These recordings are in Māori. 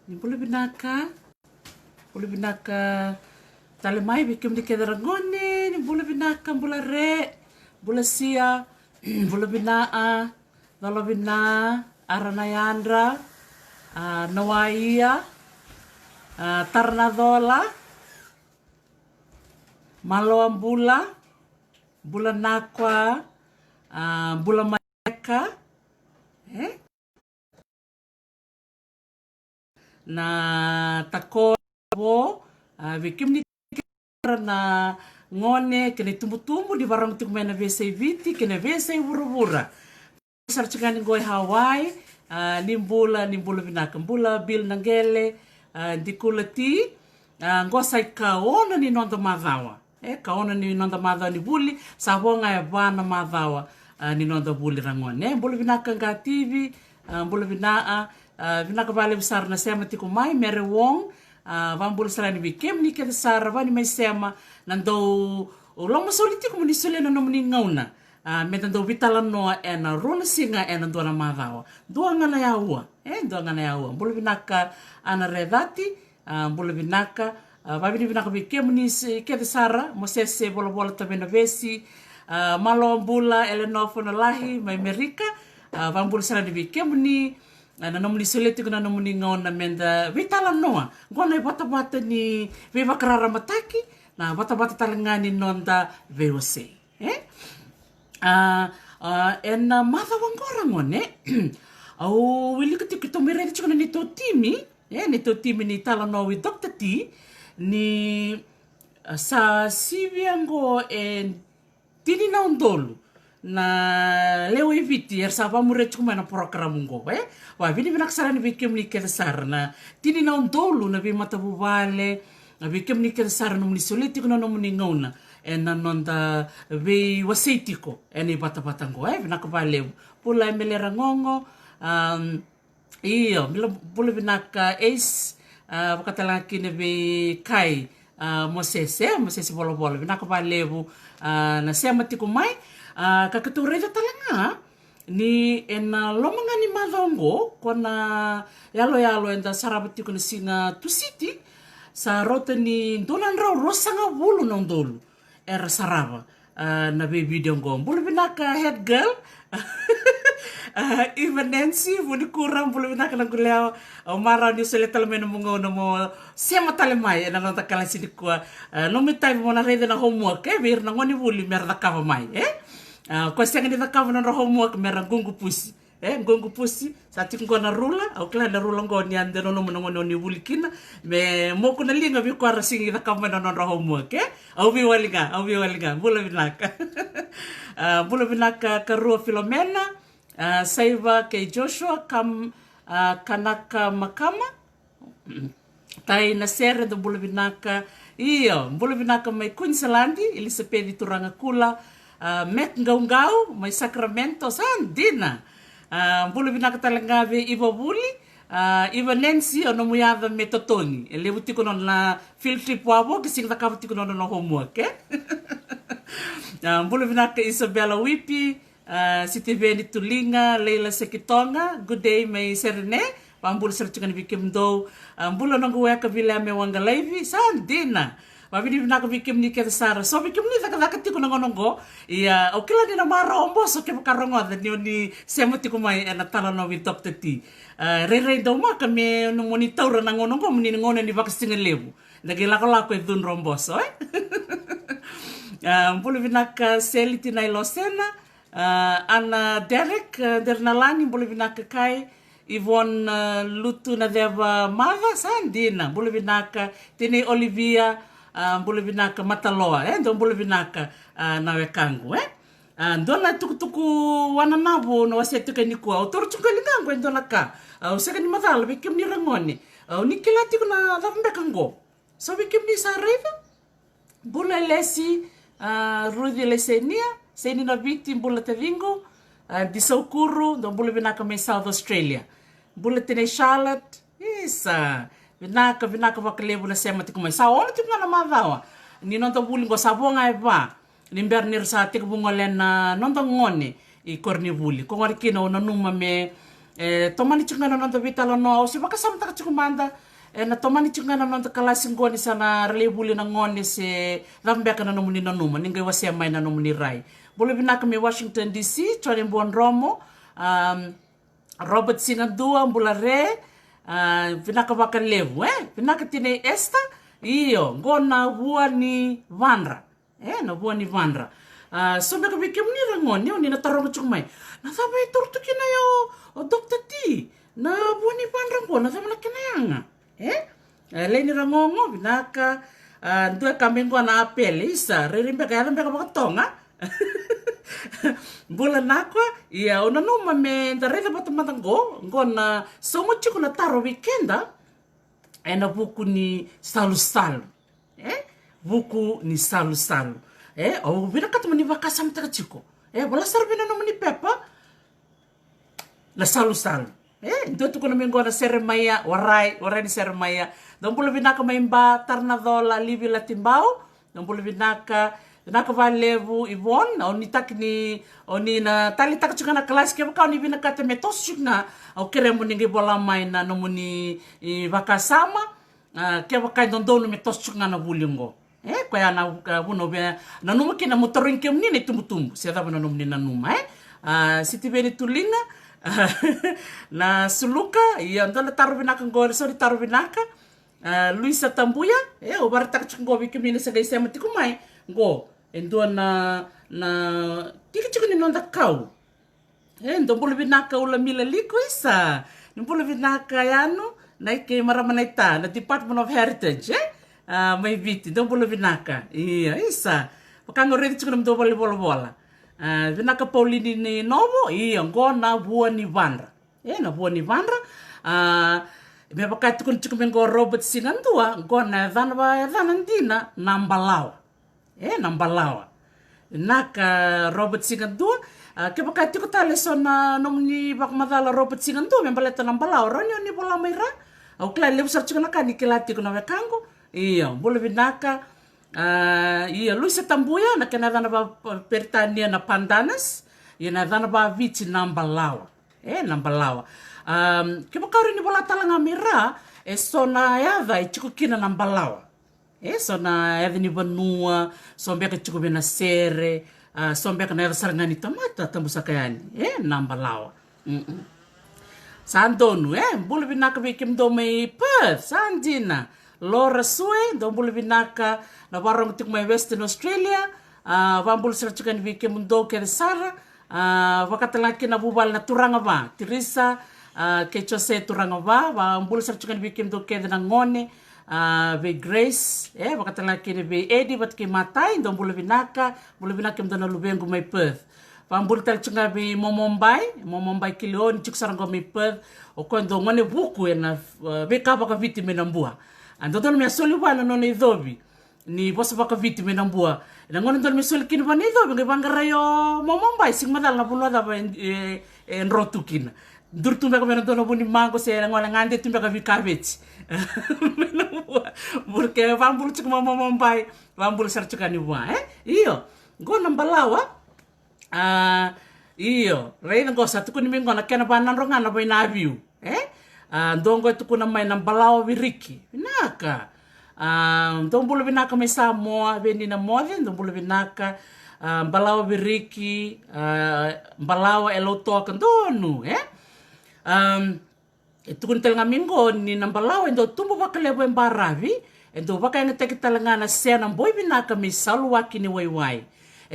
Ni bula binaka tale mai bikim di kedarangone, ni bula binaka bula re, bula sia, bula binaa, dalo bina, aranayandra, nawaia, tarnadola, maloam bula nakwa, bula maeka, na tako bikim ni na ngone kene tumbu-tumbu di barang tu mena vesei viti kene vesei wura-wura sarcingani goi Hawaii nimbula binaka bula bil nangele dikulati ngosai kaona ni nonda madhawa kaona ni nonda madhawa ni buli sabonga ya bana madhawa ni nonda buli rangone bula binaka ngativi bula binaa vinaka vale besar na sema tiku mai mere wong vambul sarani bikem ni kete sara vani mai sema nando long masoliti ko munisule na nomni ngauna metando vitala noa ena rona singa ena dona mavawa dua ngana yaua dua ngana yaua bulu vinaka ana redati bulu vinaka vavini vinaka bikem ni kete sara mosese bola bola tabena vesi malo bula elenofo na lahi mai merika vambul sarani bikem ni na nomni suleti kuna nomni ngona menda vitala noa ngona bata-bata ni viva karara mataki na bata-bata talangani nonda veose en mata wangora ngone au wili kito meredi chukuna ni to timi ni to timi ni tala no with Dr. T ni sa siviango en tini na ondolu na leo eviti sa vamure chuma na program ngo wa vini vinaksara ni bikem ni kete sarna tini na ondolu na vi matabu vale na bikem ni kete sarna muni soliti kuna no muni ngona na nonda vi waseitiko eni bata ngo vinaka vale pula melera ngongo iyo mila pula vinaka ace wakatala kine vi kai mosese bolo vinaka vale na sema tiko mai kakatureza talanga ni ena lomanga ni madongo kona yalo enda sarabati kuna singa tusiti sa rota ni dolan raw rosanga bulu nong dolu era saraba na video ngom bulu binaka head girl even Nancy budi kurang bulu binaka nang kuleo mara ni sele talmeno mo mo sema talemai na nota kala sidikwa no mitai mo na rede na homework vir na ngoni buli merda kava mai kwa senga ni takava na homework mera gungu pusi sati ngona rula au kla na rula ngoni ande no no ni bulikina me mo kuna linga vi kwa rasingi takava na homework au vi walinga bula binaka karua Filomena saiva ke Joshua kanaka makama tai na sere do bula binaka mai Queensland Elisabeth turanga kula met ngau mai Sacramento sandina bulu binaka talangave iva buli iva Nancy ono muyava metotoni ele butiko non la field trip wabo kising takava tiko non no homework bulu binaka Isabella Wipi Sitiveni Tulinga Leila Sekitonga good day mai Serene pambul serchukan bikim do bulu nongo weka vile me wangalaivi sandina Wabidi binaka bikim ni kete sara. So bikim ni taka tiku nongo iya okila ni na mara ombo so ke karongo da ni sema tiku mai na tala no with Dr. T. Re do maka me no monitor na ngono muni ngone ni vaccine lebu. Ndagela ko e dun romboso bulu binaka Seliti na Ilosena ana Derek Dernalani bulu binaka kai Yvonne Lutu na deva mava sandina bulu binaka tini Olivia bulu binaka Mataloa ndo bulu binaka nawe kangu ndona tukutuku wana nabo no wasetuka nikua otor chungalinga ngwe ndona ka usaka ni matalo bikim ni rangoni nikilati kuna dhambe kango so bikim ni sareva bula lesi Rudy Lesenia seni na viti bula tevingo di Saukuru ndo bulu binaka me South Australia bula tene Charlotte isa vinaka vakalebu na sema tiku mai sa ona tiku na mavawa ni nonto buli ngo sabonga eva ni mbernir sa tiku bungolen na nonto ngone I korni buli ko ngari kina ona numa me tomani chungana nonta vitala no au si vakasam taka chukumanda na tomani chungana nonta kalasi ngoni sana relebuli na ngoni se lambeka na nomuni na numa ninga wasia mai na nomuni rai bole binaka me Washington DC chwale mbuan romo Robert Singadua mbula re binaka waka levu binaka tine esta iyo ngona bua ni vandra na bua ni vandra so naka bikim ni rangoni ni na tarongo chukumai na sabai turtukina yo o Dr. T na bua ni vandra ngona sama na kinayanga leni rangongo binaka ndua kamengo na apele isa rerimbe kaya mbeka bakatonga bula nakwa ia ona numa me ndarele batamango ngona somo chiku na taro weekenda ena buku ni salu buku ni salu o vina katu mani vakasam taka chiku bala sarbina no mani pepa la salu então tu kono mengo na seremaya warai ni seremaya don bula vinaka maimba tarnadola livi latimbao don bula vinaka naka valevu Ivon oni takni oni na tali tak chukana kelas ke ka oni vina kata metos chukna au keremo ningi bola mai na nomuni vakasama ke vakai don dono metos chukna na bulingo ko ya na buno be na numa kina motorin ke mni tumbu se da bono nomni na numa siti beni tulinga na suluka ia ndola taru vinaka ngore so taru vinaka Luisa Tambuya o bar tak chukngo vikimni sa gaisa matikumai go endua na tiki ni nonda kau ndo bulu binaka ula mila liko isa ni bulu binaka yano na ke maramanaita na Department of Heritage mai viti ndo bulu binaka iya isa pakango redi chukuna mdo bola binaka Paulini ni novo iya ngona bua ni vandra na bua ni vandra me pakai tukun chukumen go Robert Sinandua ngona dana ndina nambalawa nambalawa naka Robert Singadua ke bakati ko tale so na nomni bak madala Robert Singadua me baleta nambalawa ronyo ni bola maira au kla le busar chukana kani kelati ko na wekango iya bole binaka iya Luisa Tambuya na kana dana ba pertania na Pandanas iya na dana ba viti nambalawa nambalawa ke bakari ni bola talanga mira so na yava ichukina nambalawa so na ni banua sombe ka chuko bena sere sombe ka na sarangani tamata tambusa kayani nambalawa sandonu bulu binaka bikim do mai Perth sandina Laura Sue do bulu binaka na barong tik mai Western Australia vambul serchukan bikim do ke sara vakatalaki na bubal na turanga ba Teresa ke chose turanga ba vambul serchukan bikim do ke na ngone be Grace bakatala kini be Eddie bat ke matai ndo bulu binaka mdana lubengu mai Perth pambul tal chunga be momombai kilion chuk sarango mai Perth o kondo ngone buku na be ka baka viti menambua ando don me soli wana no ne dobi ni bosa baka viti menambua na ngone don me soli kini bani dobi nge bangarayo momombai sing madal na bulo da en rotukina durtu mbeka mena dono buni mango se ngole ngande tumbeka vikaveti porque vambul chuk momombai vambul sarchukani wa iyo ngona mbalawa iyo reina gosa tukuni mingo na kena banan ronga na boina aviu ndongo tukuna mai na mbalawa viriki binaka ndombulu binaka mai Samoa beni na mode ndombulu binaka mbalawa viriki mbalawa eloto kandonu tukun telanga mingo ni nambalawa endo tumbu bakalevo embaravi endo baka nga tekitalanga na sena boy binaka mi salwa kini waiwai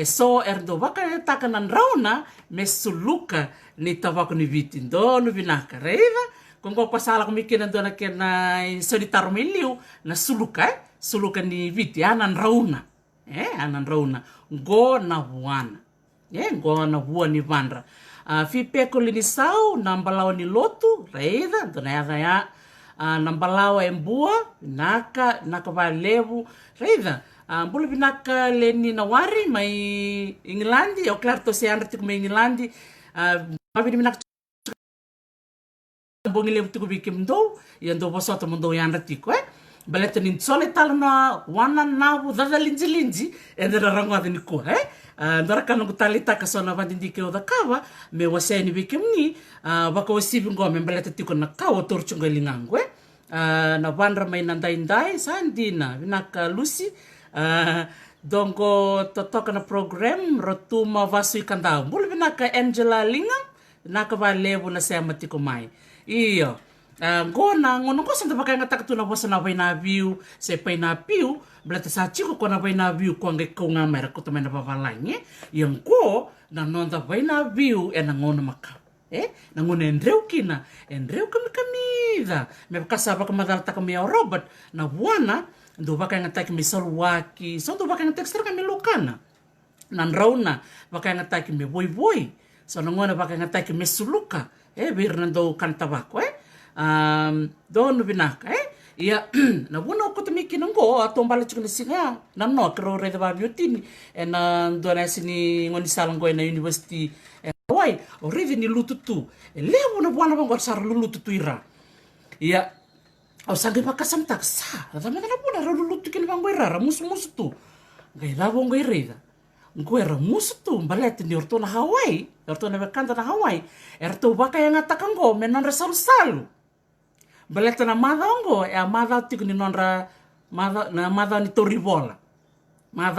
so erdo baka taka nan rauna me suluka ni tavako ni viti ndonu binaka reiva kongo pasala kumikina ndona kena solitaro miliu na suluka ni viti anan rauna go na buana go na buani vandra fi peko lini sau nambalawa ni lotu reida ndona ya nambalawa embua naka valevu reida bulu binaka leni na wari mai Ingilandi o clarto se andra tiku mai Ingilandi mabini binaka bongi levu tiku bikim do yando bosoto mundo yandra tiku baleta nin sole tala na wana nabu dada linji endera rangwa ni ko ndara ka nungu talita ka sona vandindike o da kawa me waseni vikimni waka wasibi ngome mbaleta tiko na kawa torchunga lingangu na vandra mai na ndai sandina vinaka Lucy dongo totoka na program rotuma vasu ikandau mbulu vinaka Angela Linga vinaka valevu na sema tiko mai iyo ngona ngono ko sanda baka ngata tu na bosa na vai na view se pai na piu blata sa chiko ko na vai na view ko nge ko nga mera ko tamena babalange yang ko na nonda vai na view na ngono maka na ngono endreu kina kamida me baka sa baka madal ta kami Robert na buana ndo baka ngata ki misalwaki so ndo baka ngata ekstra kami lokana nan rauna baka ngata ki me boy so na ngono baka ngata ki mesuluka bir nando kanta bako dono binaka ia na buna ko tumiki ngo atombala chukuna singa na no kro re ba beauty na ndona sini ngoni salango na university wai already ni lututu lewo na bwana bango sar lututu ira ia o sange pakasam taksa na mena na buna ro lututu kin bango ira musu tu ngai la bongo ira ngo era musu tu balet ni orto na Hawaii orto na bekanta na Hawaii erto baka yang atakango menon salu baleta na madongo madao tiku ni nonra madao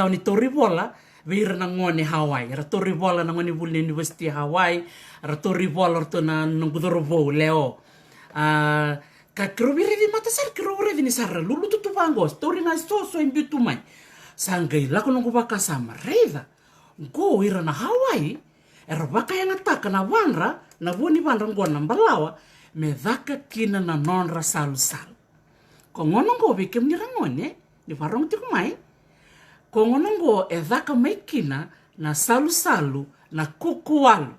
ni Toribola vir na ngone Hawaii ra Toribola na ngone Bull University Hawaii ra Toribola orto na ngudorovo leo ka krobire di mata sar krobire di sar lulu tutu bango story na so imbitu mai sangai la kono baka sama reda go ira na Hawaii era baka yang ataka na wanra na buni wanra ngona mbalawa me dhaka kina na nonra sal ko ngono go bikem ni rangone ni varong tiku mai ko ngono go dhaka mai kina na salu na kukuwalu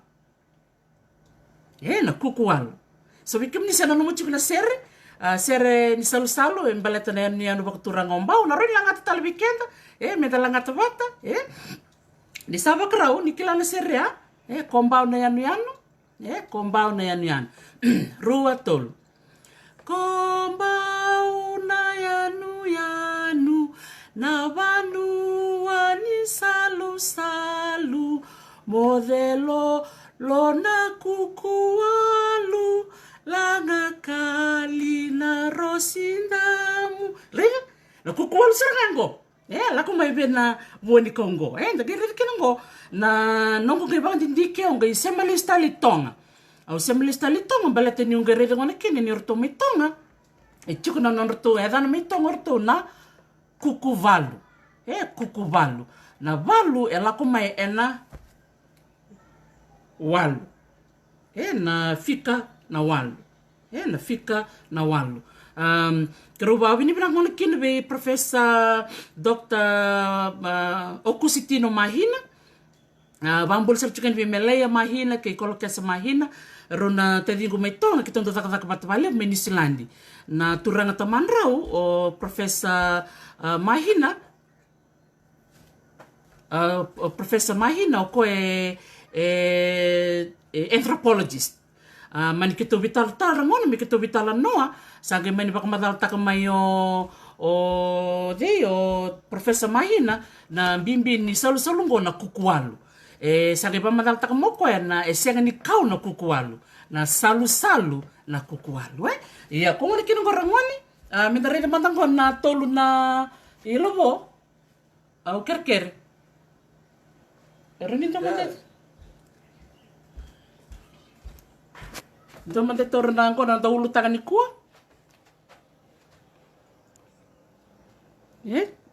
na kukuwalu so bikem ni sana no muchu na sere ni salu embaleta na ni anu bakutura ngombau na roi langata tal bikenda me dalangata bata ni saba krau ni kila na sere kombau na yanu kombau na yanu rua tol kombau na yanu na vanua ni salu modelo lona kukualu langa kali na rosindamu rega na kukualu serango la ko mai bena voni kongo nda gere kinango na nongo ke bang dindike onga semalista litonga au semalista litonga balete ni ungere ngone kene ni orto mitonga chuko na norto dan mitonga orto na kukuvalu kukuvalu na valu la ko mai ena walu na fika na walu na fika na walu Keruba ini bilang ngone kini be Profesor Dr. Okusitino Mahina bambol sercukan be Melaya Mahina ke kolokes Mahina rona tedingu metonga kitondo taka batbale menisilandi na turanga tamanrau o Profesor Mahina Profesor Mahina ko anthropologist mani kito vital tarangon mi kito vital noa sange mani baka madal takamay o Professor Mahina na bimbi ni salu na kukualu sange pa madal takamoko na senga ni kau na kukualu na salu na kukualu iya kung ni kinong gorangoni mindare na matangko na tolu na ilobo au kerker eronin tamatay Dama de tornang ko na daulu tangan ni kuwa.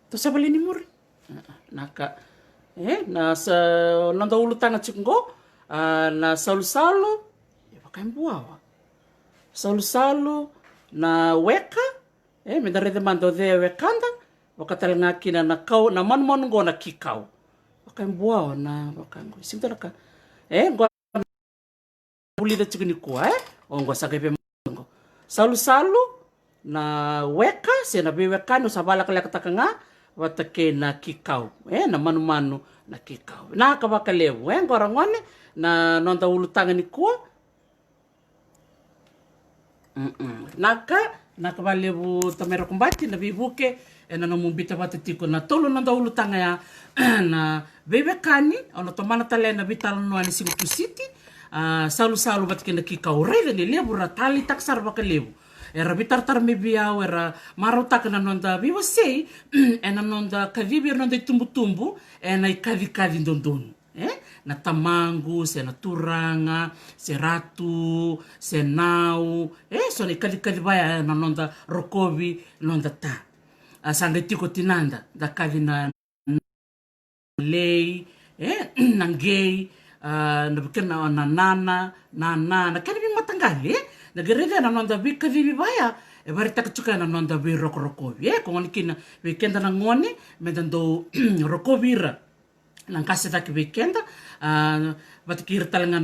To sa bali ni muri. Naka na sa nang daulu tangan chinggo na salu pakai buawa. Salu na weka me dare de mando de wekanda wakatal ngaki na kau na man go na kikau. Pakai buawa na pakai sinta ka pulida chikini kuwa ongo sakepe mongo salu na weka se na beweka no sabala kala katakanga watake na kikau na manu na kikau na kabakalewu ngorangone na nonda ulu tangan ni kuwa naka na kavalevu tamera kumbati na vivuke na no mumbita vatatiko na tolo na daulu tanga ya na vevekani ona tomana tale na vitala no ani Singutu City salu vatikena kika urere ni levu ra tali taksar vakalevu era vitartar me biau era marotaka na nonda viva sei na nonda kavivi nonda tumbu na ikadi ndondonu na tamangu se na turanga se ratu se nau so ni kadi vai na nonda rokovi nonda ta sanga tiko tinanda da kadi na lei na ngei na bikena na nana na kadi matangali na gereda na nonda vi kadi vai vari takachuka na nonda vi rokovi ko ngoni kina weekend na ngoni medando rokovira nang kasi taki weekend vatikir talanga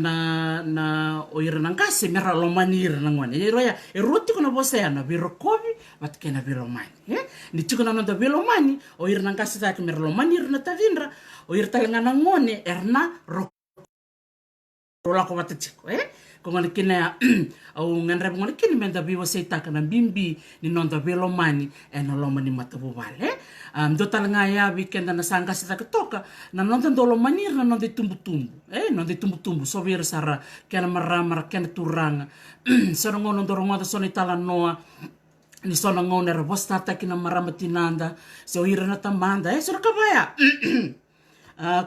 na oira nang kasi mera lomanir nang wane roya roti kuna bosaya na virokovi vatikena viromani ni chukuna nonda vilomani oira nang kasi taki mera lomanir na tavindra oira talanga nang ngone erna rola ko vatachiko ko ngani kina au nganre ngani kina menda vivo seitaka na bimbi ni nonda vilomani na lomani matavu vale do talanga ya weekend na sanga sita ketoka na nonda dolo manir na nonda tumbu nonda tumbu so vir sara kena marama kena turanga sara ngono doronga soni tala noa ni sona ngone ra bosta kina marama tinanda so ira na tamanda sura kabaya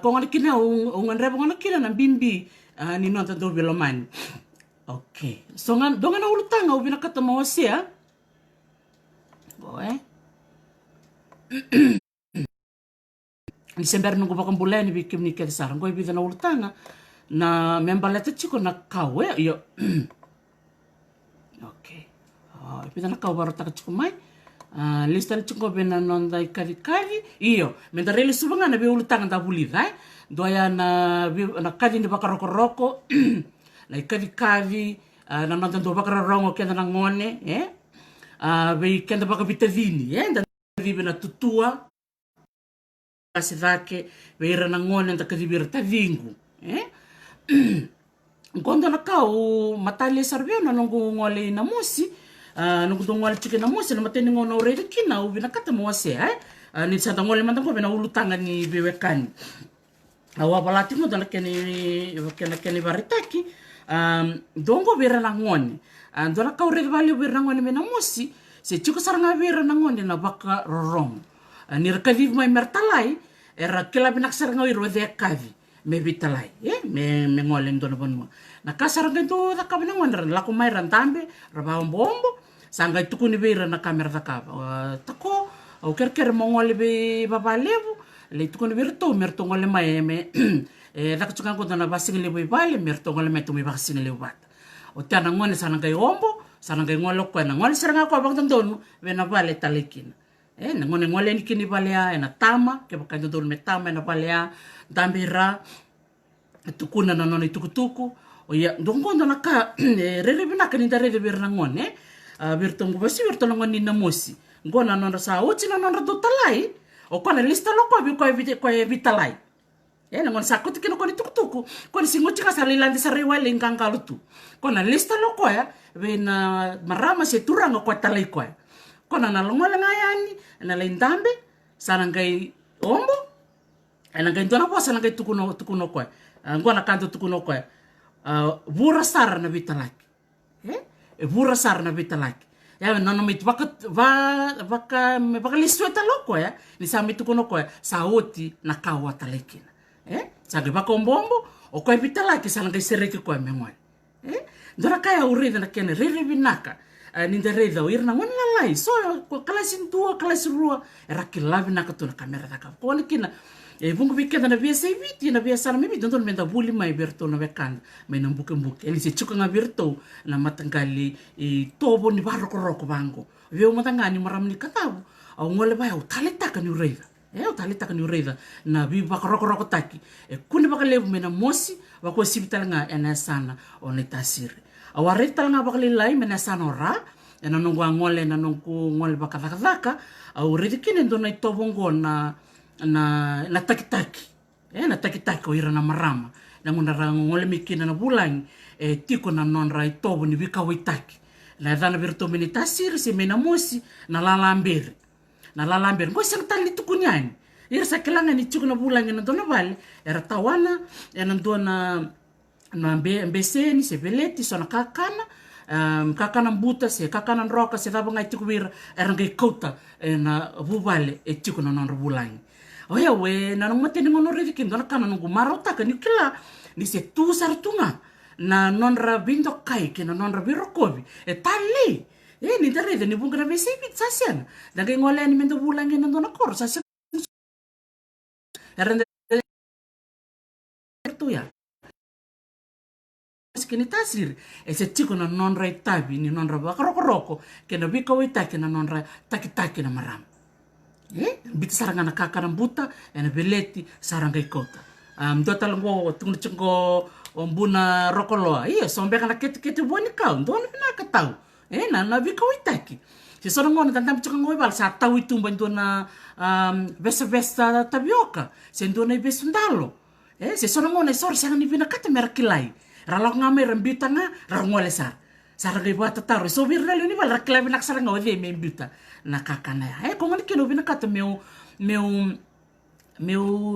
ko ngani kina nganre ngani kina na bimbi ni nonda do vilomani okay so donga na ulutanga ubina kata mawasia boy ni sember nungu bakambulan ni bikim ni kedi sarang ko ibida na ulutanga na membaleta chiko na kawe yo okay ibida na kawe baro taka chiko mai listan chiko bena nonda kari iyo menda rele subanga na be ulutanga da bulida doya na kadi ni bakaroko na kadi na nonda do bakarongo kenda na ngone be kenda bakabita vini vive na tutua kasi vake veira na ngone nda kadibira tavingu ngondo na kau matali sarveo na nongo ngole na musi nongo ngole chike na musi na mateni ngona urede kina ubi na kata muase ni sanda ngole mandango bena ulutanga ni bewekani awa balati mo dala keni baritaki dongo vera na ngone ndona kau urede vale vera na ngone mena musi se chuko saranga vera na ngone na baka rorong ni rakaviv mai mertalai era kila binak saranga iro de kavi me vitalai me ngole ndona bonmo na kasaranga to da kabina ngone la ko mai rantambe raba bombo sanga tukuni vera na kamera da kava tako au kerker mongole be babalevu le tukuni virto merto ngole mai me da kuchuka ko na basingile be bale merto ngole me to me basingile bat o tana ngone sananga ombo sananga ngolo ko na ngol seranga ko bang tondonu vena vale talekina na ngone ni kini valea na tama ke baka tondonu me tama na valea dambira tukuna na noni tukutuku o ya ndongo ndona ka rere bina kani dare de berna ngone virtongo basi virtongo ngoni na mosi ngona nona sa uchi na nona do talai o kona lista loko bi ko vitalai na ngon sakut kino koni tukutuku koni singuchi ka salilandi sariwa lingkang kalutu kona lista loko ya vena marama se turanga kwa talai kwa kona na longola ngayani na lendambe sarangai ombo ngai ndona po sarangai tukuno kwa ngona kanto tukuno kwa vura sara na vitalaki vura sara na vitalaki ya nono mit baka lisweta loko ya ni sami tukuno kwa sauti na kawa talekina sage baka ombombo o kwa vitalaki sarangai sereke kwa memoi ndora kaya urida na kene riri binaka ninda rida o irna ngona lai so kalasin tua kalasin rua era kilavi naka tu na kamera taka ko ni kina bungu bikenda na via sei viti na via sana mimi dondon menda buli mai berto na vekan mai na buke eli se chuka nga berto na matangali tobo ni baroko bango veo matangani maramni katabu au ngole bai au taletaka ni urida utaleta ni urida na bi bakoroko taki kuni bakalevu mena mosi bako sibitala nga sana onetasiri aware talanga bakali lai mena sanora na nongo ngole na nongo ngole bakadaka au redikine ndona itobongo na takitaki na takitaki o ira na marama na ngona ngole mikina na bulang tiko na nonra itobo ni bika witaki la dana virto menitasir se menamosi na lalambere ngo sang tali tukunyani ira sakilanga ni chukuna bulangi na dona vale era tawana ena dona na mbeseni se veleti sona kakana kakana mbuta se kakana roka se dava ngai tukuira era ngai kota na buvale e chukuna non bulangi oya we na no mateni ngono riki dona kana nungu marota ka nikila ni se tu sartunga na nonra bindo kai ke na nonra birokobi e tali ni tare ni bunga na besi bit sasian da ke ngole ni mendo bulangi na dona kor sasian era tu ya skini tasir e se tiko na nonra itabi ni nonra bakaroko ke na bika wita ke na nonra taki na maram bit saranga na kakana buta e na beleti saranga ikota do talango tungchengo ombuna rokoloa iya sombe kana kete boni kau don na katau na bika witaki se sono ngona tantam chuka ngoi bal sa tau itu bantu na vesa tabioka se ndona ibesundalo se sono ngona sor sanga ni bina kata merkilai ralok ngame rembita nga rangole sa sarga ibu tataru so virna ni bal rakilai bina sarga ngode membita na kakana ko ngoni kino bina kata meu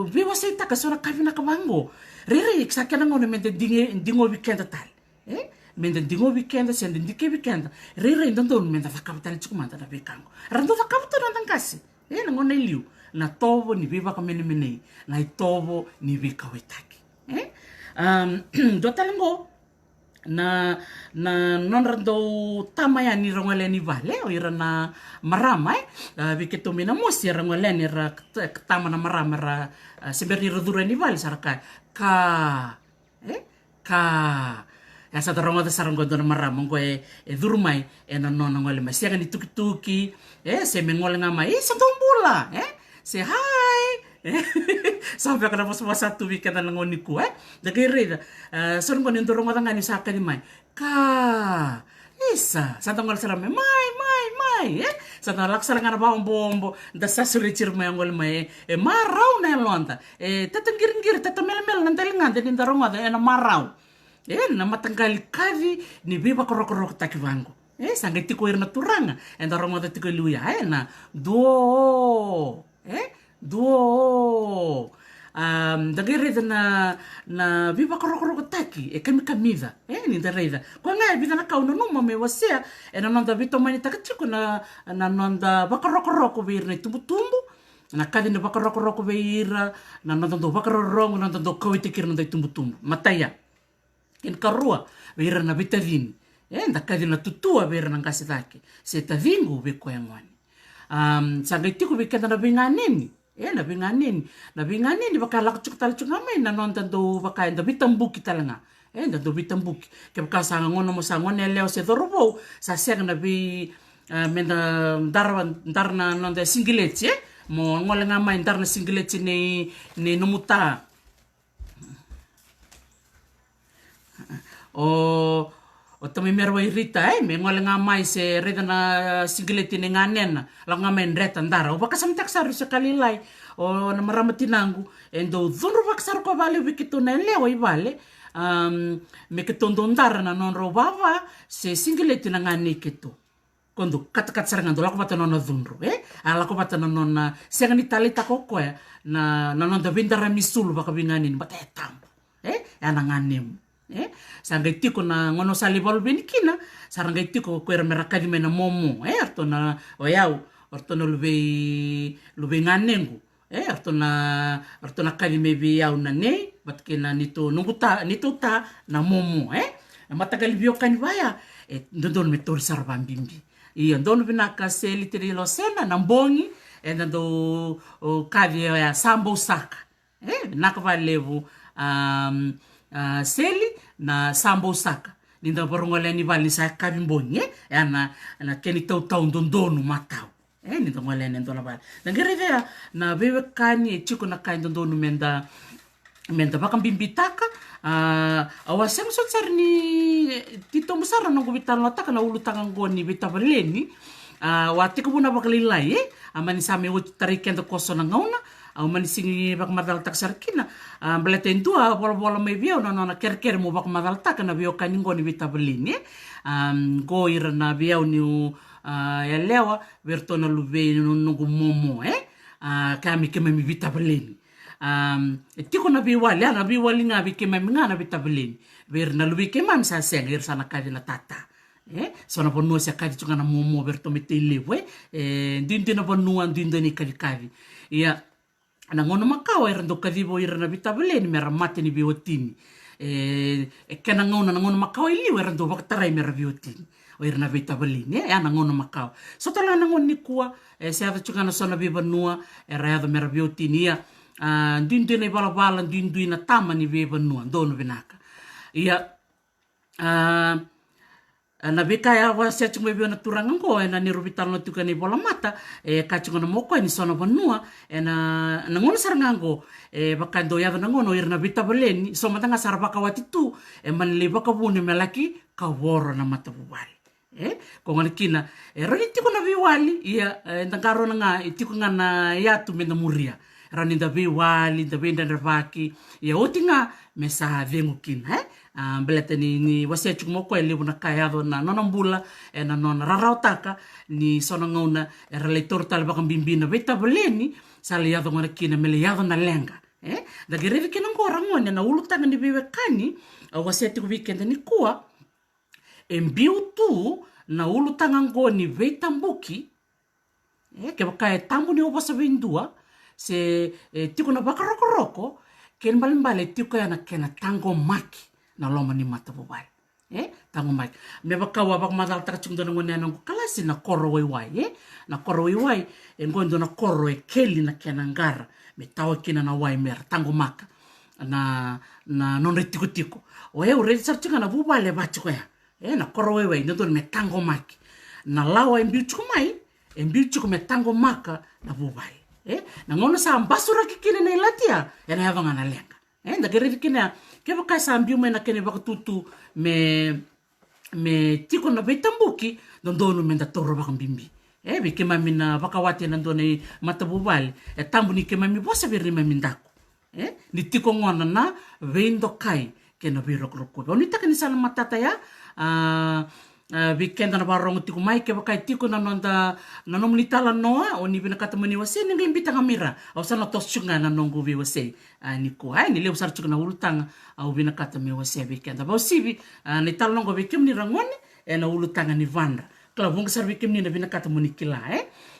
viva seita ka sora kavina kabango rere sakana ngone mente dingo weekend tal mente dingo weekend sende dike weekend rere ndondo mente vakapitali chukumanta na bekango rando vakapitali ndangasi na ngone liu na tovo ni viva kamene na itovo ni vika wetaki do talengo na non rando tamaya ni rongale ni vale o ira na marama viketo mina mosi rongale ni ra tama na marama ra seberni rodura ni vale saraka ka ya sa rongo da sarango do na marama ngo e durmai na non ngole ma sianga ni tuki se mengole ngama sa tombula se hai sampai kana pos satu weekend na ngoniku da gereda son ngoni ndoro ngada ngani sa kani mai ka isa sa tangol sarame mai sa ta laksara ngana bombo da sa sulicir mai ngol mai marau na lonta tata giringir tata mel nan telinga de ndoro ngada na marau na matanggali kavi ni biba korok takivango sangeti ko irna turanga ndoro ngada tiko luya na do dagere na viva koroko taki kami kamida ni dareda kwa ngai vida na kauno no me wasea na nonda vito mani takachiko na nonda bakoroko virne tumbu na kadina bakoroko vira na nonda do bakororo nonda do kawite kirno dai tumbu mataya in karua vira na vitavini da kadina tutua vira na kasitaki se tavingu viko yangwani sangaitiko vikenda na binganini na binganini baka lakchuk talchuk ngamay na nonda do baka enda bitambuki talanga enda do bitambuki ke baka sanga ngono mo sanga leo se dorobo sa sega na bi menda darna nonda singileti mo ngole ngamay darna singileti ni numuta o tami merwa irita me ngole ngamay se reda na singileti ni nganena la ngamay reta ndara o baka samtak saru sekali lai o na maramati nangu endo dhunru baksaru ko vale wikito na leo i vale me ke tondo ndara na non robava se singileti na ngani keto kondo kat saranga do lako bata nona dhunru ala ko bata nona sengani talita koko na nonda vindara misulu baka binganin baka etambo ana nganem sanggai tiko na ngono salibal benikina saranggai tiko kuera merakadi mena momo arto na oyau arto na lube nganengu arto na kadi mebi yau na ne batkina nito ta na momo matagali biokani baya ndondon metori sarabambimbi iya ndono binaka seli tiri lo sena na mbongi ndando kadi ya sambo saka nakavalevu seli na sambo saka ninda borongole ni vali sa kavimbonye na keni tau ndondonu matau ninda ngole ni ndona vali ngerevera na vewe kani chiko na kai ndondonu menda baka bimbitaka awasem so tsarni tito musara no gubita lotaka na ulutanga ngoni bitavaleni wati ko buna bakalilai amani same wo tarikendo koso na ngauna au manisingi bak madal tak sarkina belete intua bola mai vio na ker mo bak madal tak na vio kaningo ni vita belini go ira na vio ni ya lewa vertona luve nungu momo kami kememi vita belini tiko na biwali ana biwali nga kememi nga na vita belini ver na luve kemam sa seng ir sana kadi na tata so na ponua sia kadi tunga na momo verto mete lewe dindi na ponua dindi ni kadi ia na ngono makau era ndo kadivo ira na vita beleni mera mate ni biotini kena ngono na ngono makau ili era ndo baktarai mera biotini o ira na vita beleni na ngono makau so tala na ngono ni kua se ava tunga na sona bivanua era ava mera biotini ia dindi na bala dindi na tama ni bivanua ndono vinaka ia na beka ya wa se chunga bi na turanga ko na ni rubital no tuka ni bola mata ka chunga no moko ni sona vanua na ngono sarangango bakando ya na ngono irna bita beleni so mata nga sarbaka watitu man le baka bune melaki ka woro na mata bubali ko ngani kina rani tiko na biwali ia ndangaro nga tiko nga na ya tu mena muria rani da biwali da benda ndavaki ia otinga mesa vengu kina belete ni wasia chumo ko ele bona kayado na nona mbula na nona rarautaka ni sona ngona relator tal bakam bimbina beta beleni saliado ngona kina meliado na lenga da gereri kina ngora ngone na ulutanga ni biwekani wasia tiku weekend ni kuwa embiu tu na ulutanga ngoni beta mbuki ke baka tambu ni obasa bindua se tiku na bakaroko ken balimbale tiku ya na kena tango maki na loma ni mata bubal tango maki me baka wa bak madal tak chung dono ngone nang kalasi na koro wai na koro wai ngondo na koro keli na kenangara me tawa kina na wai mer tango maka na non retiko o ure sarchinga na bubale bacho ya na koro wai ndo me tango maki na lawa embiuchu me tango maka na bubal na ngono sa ambasura kikine na ilatia na yavanga na lenga da gereri kina ke baka sambiu me na kene baka tutu me tiko na betambuki ndono menda toro baka bimbi be ke mami na baka wati na ndone mata bubali tambu ni ke mami bosa be rima mindako ni tiko ngona na vendo kai ke na biro kroko oni taka ni sala matata ya weekend na barong tiko mai ke baka tiko na nonda na nomlitala noa oni bina kata mani wase ni ngimbita kamera au sana tosunga na nongo vi wase ni ko ni leo sar chukna ulutanga au bina kata me wase weekend ba sibi ni tal nongo weekend ni rangone na ulutanga ni vanda kala bung sar weekend ni na bina kata mani kila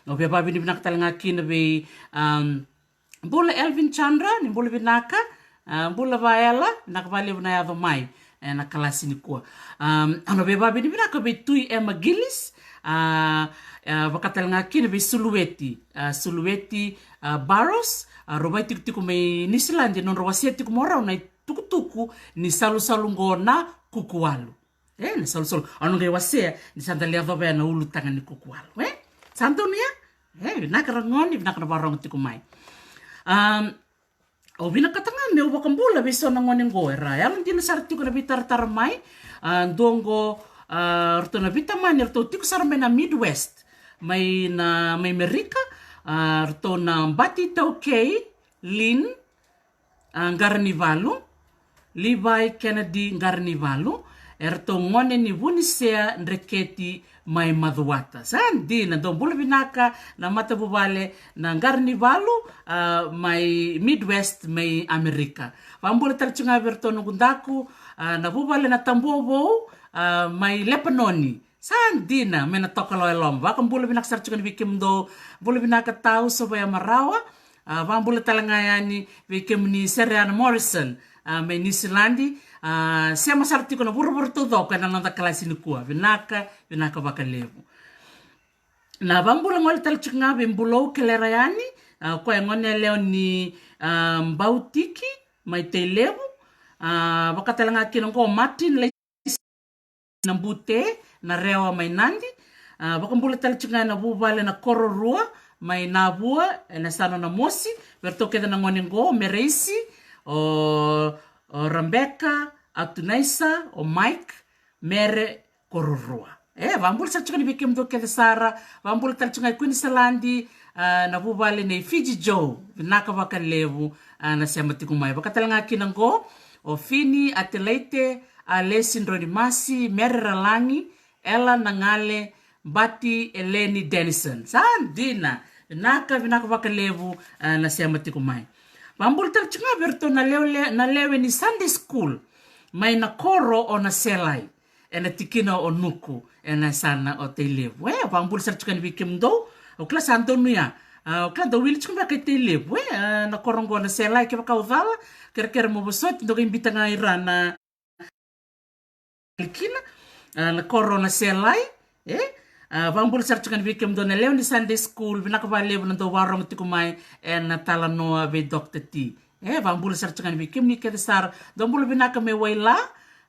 no be babi ni bina kata ngaki na be bola Elvin Chandra ni bola binaka bola vaela nakvale na ya mai na kalasi ni kuwa ano be babi ni binaka be tui Emma Gillis bakatal ngaki na be Sulueti Barros robai tiku me Nisilandi non rowasia tiku morau na tuku ni salu ngona kukualu na salu ano ngai wasia ni sandalia vabe na ulu tanga ni kukualu santonia nakarangoni nakara barong tiku mai o bina katanga me uba kambula biso na ngone ngoera ya dina sarti ko na bitar mai ndongo rto na vitamani rto tiku sar me na Midwest may Amerika rto na Bati Taukei Lin Ngarnivalu Levi Kennedy Ngarnivalu erto ngone ni vunisea ndreketi mai madhuata sandi na dombula binaka na mata bubale na Ngarnivalu mai Midwest mai Amerika pambula tarchunga berto nugundaku na bubale na Tambovo mai Lepanoni sandina mena tokalo elomba kambula binak sarchunga bikimdo bula binaka tau sobaya marawa pambula talangayani bikimni Serian Morrison mai New Zealandi sia masarti ko na buru todo kana nanda kalasi ni kuwa binaka baka levu na bambula ngol talchunga bimbulo kelerayani ko ngone leo ni bautiki mai televu baka talanga kinongo Martin le nambute na rewa mai Nandi baka mbula talchunga na bubale na kororua mai nabua na sana na mosi berto keda na ngone ngo mereisi o Rebecca, Atunaisa, o Mike, mere kororua. Vambul sarchukani vikim do Kedesara, vambul tarchungai Queensland, na vuvale nei Fiji Joe, vinaka vakalevu na siamatikumai. Vakatalanga kinango, o Fini, Ateleite, Alessin Ronimasi, Mary Ralangi, Ella Nangale, Bati Eleni Denison. Sandina, vinaka vakalevu na siamatikumai. Vambul tarchunga verto na lewe ni Sunday School, mai na koro o na selai. Ena tikina o nuku ena sana o te levu. Vambul sarchukani vikim do, o klas Antonia. O klas do wili chukuma kay te levu. Na korongo na selai ke vakaudhala, kera mo bosot, ndo imbita nga irana likina, na koro na selai. Vambul sarchukani vikim do na leo ni Sunday School, vinakava levu na do warong tikumai ena talanoa ve Dr. T. Vambul sarchukani vikim ni Kedesara, dombul vinaka me waila,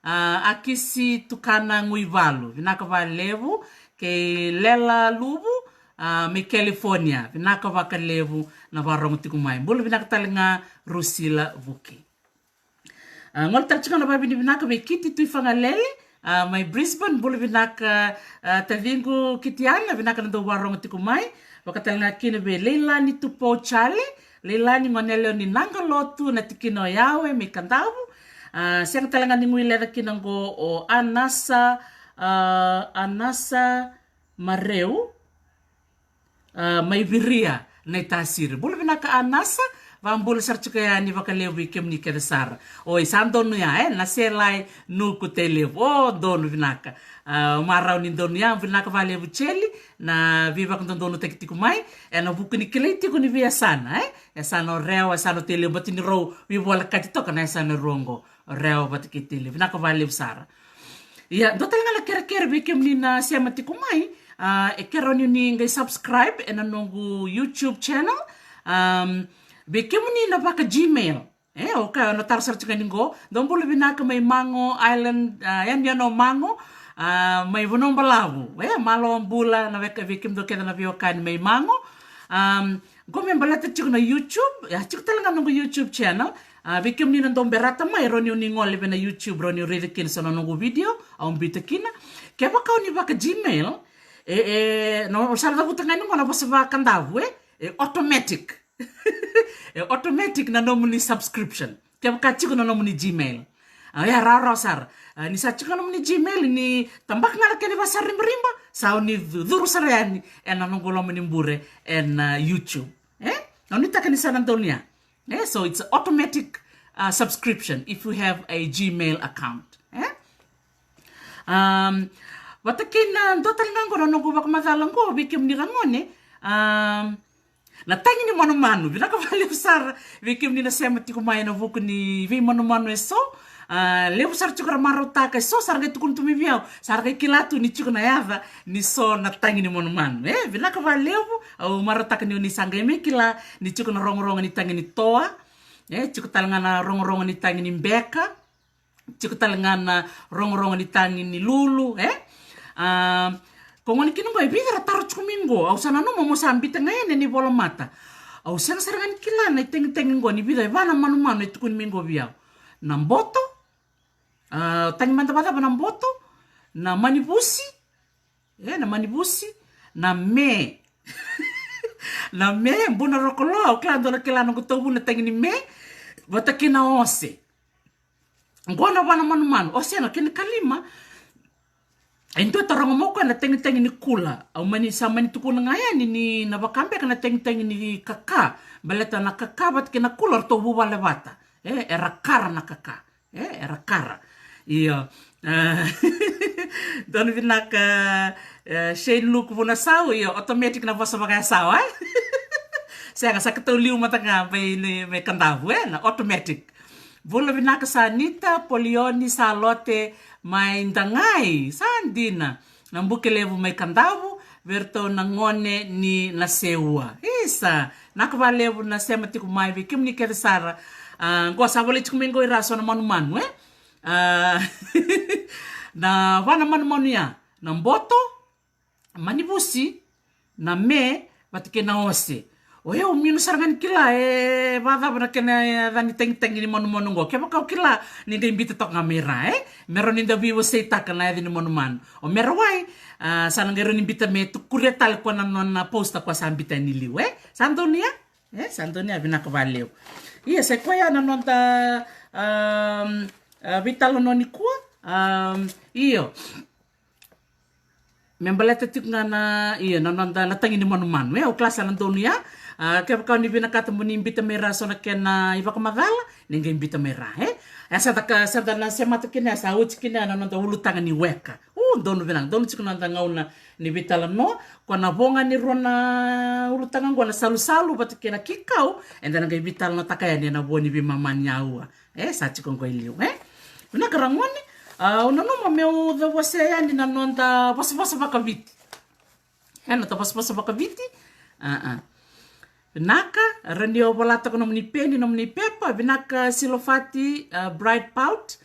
akisi tukana nguivalu vinaka levu ke lela lubu me California vinaka levu na varong tikumai bulu vinaka talinga Rusila vuki ngol tarchukana babi vinaka me kiti tuifanga lele mai Brisbane bulu vinaka tavingu kitiana vinaka ndo varong tikumai wakatalinga kine be leila ni tupo chale leila ni manelo ni nangalotu na tikino yawe me kandavu. Siang talangan ni ngui lera kinango o Anasa Mareu mai viria na tasir. Bulu vinaka Anasa vambulu sarchukaya ni vakalevu ikem ni Kedesara. O isandonu ya na selai nuku televu. O donu vinaka. Marau ni donu ya vinaka valevu cheli na viva kondonu tekitikumai na buku ni kilitiku ni via sana sana reo sana televu batini ro vivola katitoka na sana rongo. Reo batikitili vinaka vale usara ya do tanga la kera bikem ni na siamatikumai kera ni ngai subscribe ena nongu YouTube channel bikem ni na baka Gmail oka no tar search nganingo dombulu vinaka mai Mango Island yan no Mango mai vonom balavu malo bula na veka bikem do keda na viokan mai Mango gome balata chiko na YouTube ya chiko tanga nongu YouTube channel bikim ni nandong berata mai roni uni ngole na YouTube roni ridikin sa nongo video ang bitakina kaya kau ni baka Gmail no sarda butang ngayon mo na basa kandavu automatic automatic na nomo ni subscription kaya chiko na nomo ni Gmail ya rara sar ni sa chiko nomo ni Gmail ni tambak nga kaya ba sa rimba sa ni duru sarayani na nongo lomo ni mbure YouTube ni takani sa nandonia. So it's automatic subscription if you have a Gmail account. Watakin total ngango no go bak mazalango bikim ni rangone na tangi ni manu binaka vale usar bikim ni na semati kumaya na vuku ni vi manu eso leu sar chukra marota ka so sar ga tukun tumi biao sar ga kilatu ni chukuna yava ni so na tangi ni manu binaka vale au marota ka ni sanga me kila ni chukuna rong ni tangi ni toa chikutalangana rong ni tangi ni mbeka chikutalangana rong ni tangi ni lulu kongoni kinu bai bidra taruh kumingo au sana no mo sambita ngayen ni bola mata au sang sarangan kila na teng go ni bidai bana manu itu kun mingo biao namboto tangi manta namboto na manibusi na me na me buna rokolo klando na kila no kutobu na tangi ni me watakina ose ngona bana manu ose na kini kalima ento tarang mo na tengi ni kula au mani sama ni tukuna ngaya ni na bakambe kana tengi ni kaka baleta na kaka bat kina kula to buba levata era kara na kaka era kara iyo don vinaka Shane Luke vuna sao iyo automatic na vosa bagay sao saya sa katoliu matanga me kandavu na automatic vula vinaka sa Anita Polioni sa lote mai ndangai sandina nambuke levu mai kandavu verto nangone ni naseua isa nakavalevu na semati kumai vikim ni Kedesara go sabole chikumingo iraso na manu na wana manu ya namboto manibusi na me batike na ose Oe o mino sarangan kila vava na kena dani teng ni monu go. Ke kau kila ni de imbita tok ngamera Mero ni da vivo sei takana ni monu man. O mero wai sanangero ni imbita me tu kuretal ko na posta kwa sambita ni liu Santonia Santonia vina ka valeu. Ia se koia na nonta vitalo no ni kua io membaleta tik na iya na nonta na tangi ni monu man o klasa na Antonia kaya kau ni bina kata muni imbita mera so na kena iba kamagala ninga imbita mera asa na semata kina sa uchi kina na nonta ulutanga ni weka dono binang dono chiku nonta ngauna ni vitala no kona bonga ni rona ulutanga ngwana salu batu kena kikau enda nga vitala no takaya ni na boni bima manyaua sa chiku ngo iliu una karangoni una no meu da você ani na nonta você bakaviti na ta você bakaviti Vinaka, renio volata ko nomni peni nomni pepa, vinaka silofati bright pout.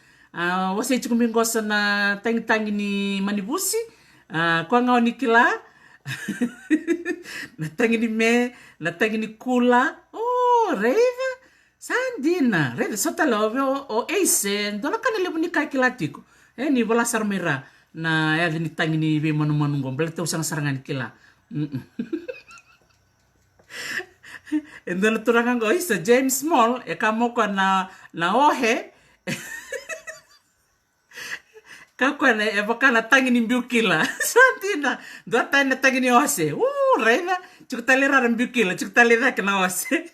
Wase chuku mingosa na tangi ni manibusi. Kwa ngao ni kila. Na tangi ni me, na tangi ni kula. Oh, reiva. Sandina, reiva sota love o eise, dona kanele ni kai kilatiko. Ni bola sarmera na ya ni tangi ni be manu ngomble te usang sarangan kila. Endona turangan go isa James Small kamo ko na ohe kako na evokana tangi ni mbiukila santina do na tangi ni ose reina chuktalera mbiukila chuktalera kana ose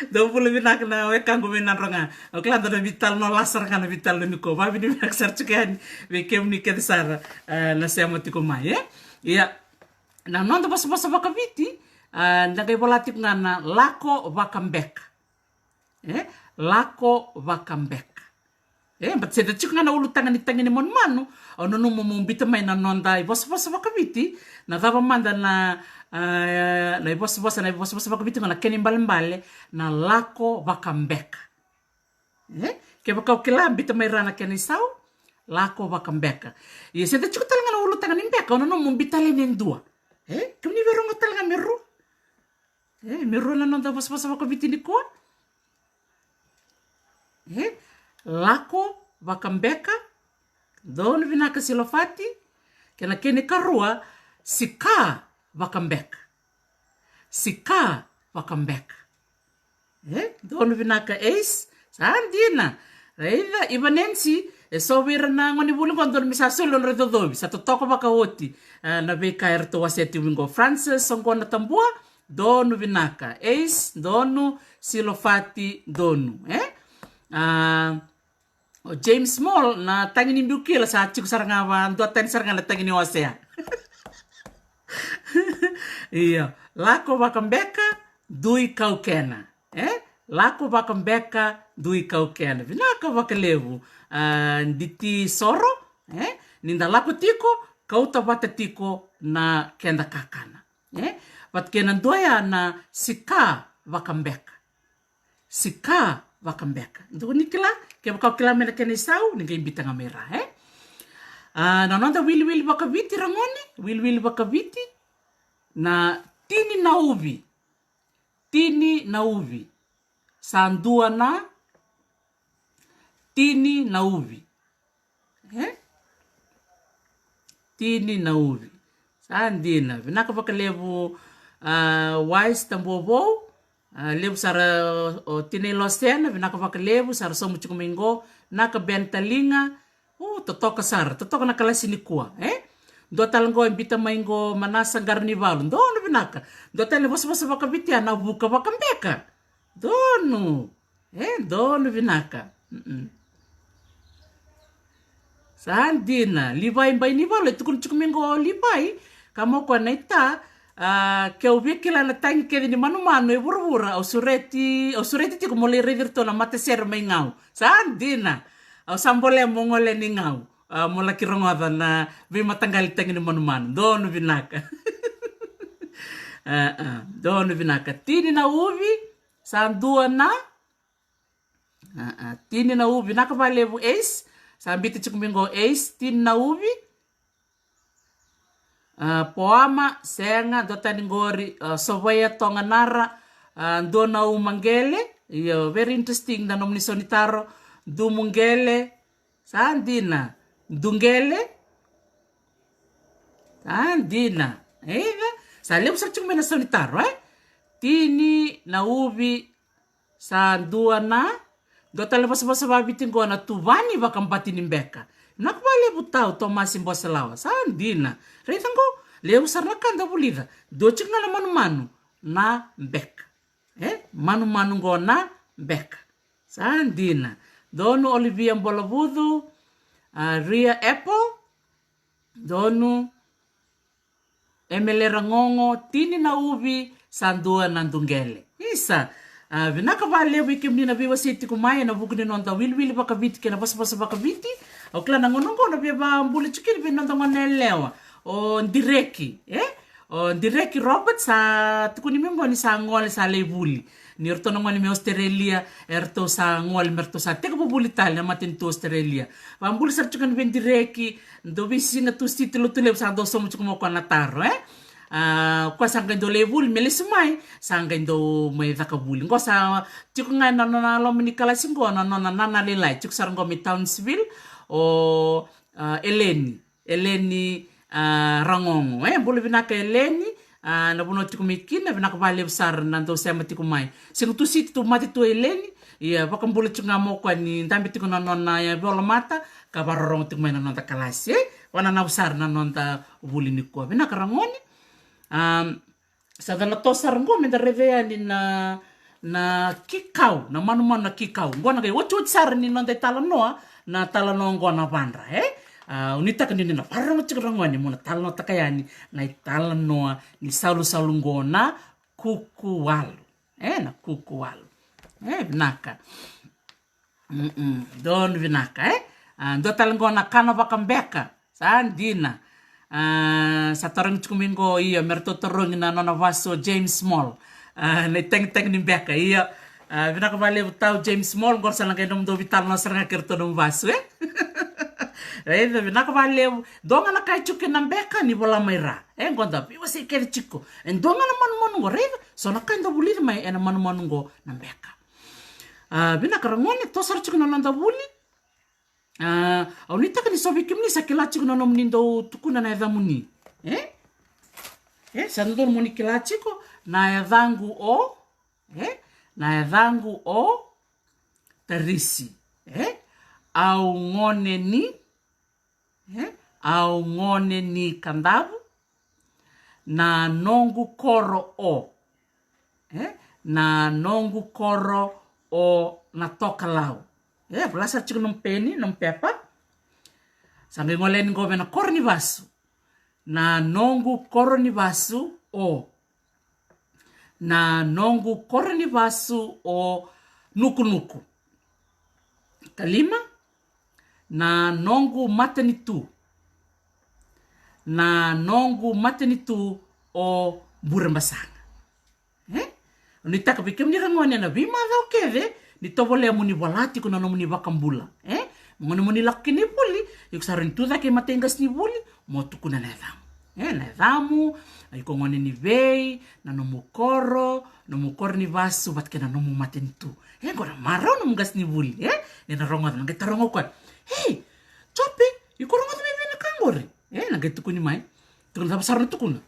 do pulu bina kana we kango bina ronga o klando na vital no lasar kana vital no ko va bini aksar chukan we kem ni kedisara na sema tiko mai ya na nondo basa bakaviti Nagay volatik nga na lako vakambek. Lako vakambek. But seda chik nga na ulutangan ni tangin ni manu ono no mumbita may na nonda ibos vakabiti na dava manda na ibos vakabiti nga na kenimbale na lako vakambek. Kaya bakaw kila bita may rana kenisau lako vakambek. Seda chik talaga na ulutangan ni beka ono no mumbita lenin dua. Kami ni verong talaga meru. Meru na nonda bos vakabiti ni ko. Lako vakambeka dono vinaka silofati kena kene karua sika vakambeka dono vinaka ace sandina raida ibanensi so vira na ngoni bulu kon misa solo no redodobi sa toko vakawoti na beka erto waseti wingo Francis songona tambua dono vinaka ace dono silofati dono o James Small na tangi ni mbukila sa chiku saranga ndo tan saranga na tangi ni wasea. Iya, lako vakambeka dui kaukena. Lako vakambeka dui kaukena. Vinaka vakalevu nditi soro, ninda lako tiko kauta vata tiko na kenda kakana. Vat kena doya na sika vakambeka. Sika vakambeka. Ndo nikila kaya kau kila mena kena isau ninga imbita ngamera na nonda wili bakaviti rangoni wili bakaviti na tini na uvi sandua na tini na uvi tini na uvi sandina vinaka vakalevu wise tambovo levu sara o tine losena vinaka vakalevu sara somu chikumingo naka bentalinga totoka sara totoka na kalasi ni kua do talango imbita maingo manasa garnivalu dono vinaka do tale vos vakaviti ana buka vakambeka dono dono vinaka sandina livai mbai nivalu tukun chikumingo livai kamo kwa naita ke ubikila na tangi ke ni manu e vurvura o sureti tiko mole redirto na mate ser mai ngau sandina o sambole mongole ni ngau mola kirongoda na vi matanggal tangi ni manu dono vinaka dono vinaka tini na uvi sandua na tini na uvi naka valevu ace sambiti chikumingo ace tini na uvi poama senga dotani ngori sovaya tonganara ndona umangele very interesting na nomni sonitaro dumungele sandina dungele sandina sa leu sa chumena sonitaro tini na ubi sa duana dota le basa babiti ngona tuvani vakambati nimbeka nakvale butau tomasi mboselawa sandina reitango leu sarna kanda bulida dochik na manu na mbeka manu ngona mbeka sandina donu Olivia Mbolavudu Ria Apple donu Emele Rangongo tini na ubi sandua nandungele isa vinaka vale wiki mnina viwa siti kumaya na vugni nonda wili baka viti kena basa baka viti o klana ngonongo na viva mbuli chukiri vinonda ngonelewa o ndireki o ndireki Robert sa tukuni mimbo ni sa ngole sa levuli ni orto na ngoni me Australia erto sa ngole merto sa teka bubuli tali na matin to Australia vambuli sa chukan vendireki ndo visi na tu siti lo tule sa do somo chukumo kwa nataro kwa sanga ndo levuli melisumai sanga ndo me vakabuli ngo sa chukunga na lo minikala singo na nana lelai chuk sarango mi Townsville o Eleni Rangongo bulu vinaka Eleni na buno tikumikina vinaka vale besar nando sema tikumai singu tu siti tu mati tu Eleni ia vakambulu chunga mo kwa ni ndambi tikuna nona ya bola mata ka barorong tikumai na nonda kalasi wana na besar na nonda buli ni kwa vinaka Rangoni sa dana tosar ngo me da revea ni na kikau na manu na kikau ngona kai wochu sar ni nonda talanoa na talanoa ngona vandra unita kan ni na parang chikrangwani mona talno takayani na talanoa ni salu ngona kukuwalu na kukuwalu vinaka don vinaka do talangona kana vakambeka sandina sa torong chukumingo iya merto torong na nona vaso James Small na teng ni beka iya vinaka vale tau James Small gor sa langay dom do vital no saranga kerto dom vaso vinaka vale donga na kai chuke na beka ni bola maira ngonda viwa se kere chiko donga na manu ngo so na kai ndo bulir mai ena manu ngo na beka vinaka Rangoni tosar chuke na nanda buli aunita kan sobi kimni sakilachi kuno nomnindo tukuna na edhamuni sandor moni kilachi ko na edhangu o tarisi au ngone ni kandavu na nongu koro o na toka lau belasa chiku num peni num pepa sangai ngolen ngome na korni vasu na nongu korni vasu o nuku kalima na nongu matanitu o burambasanga unitaka bikem ni Rangoni na vima dao keve ni tovole muni walati kuna no muni vakambula muni lakini buli yuksarin tuda ke matengas ni buli motu kuna na damu ay ko ngone ni vei na no mukoro ni vasu bat ke na no matentu ngora maro no mugas ni buli ni na rongo na getarongo kwa chope ikorongo me vena kangore na getu kuni mai tukun tapsar tukuna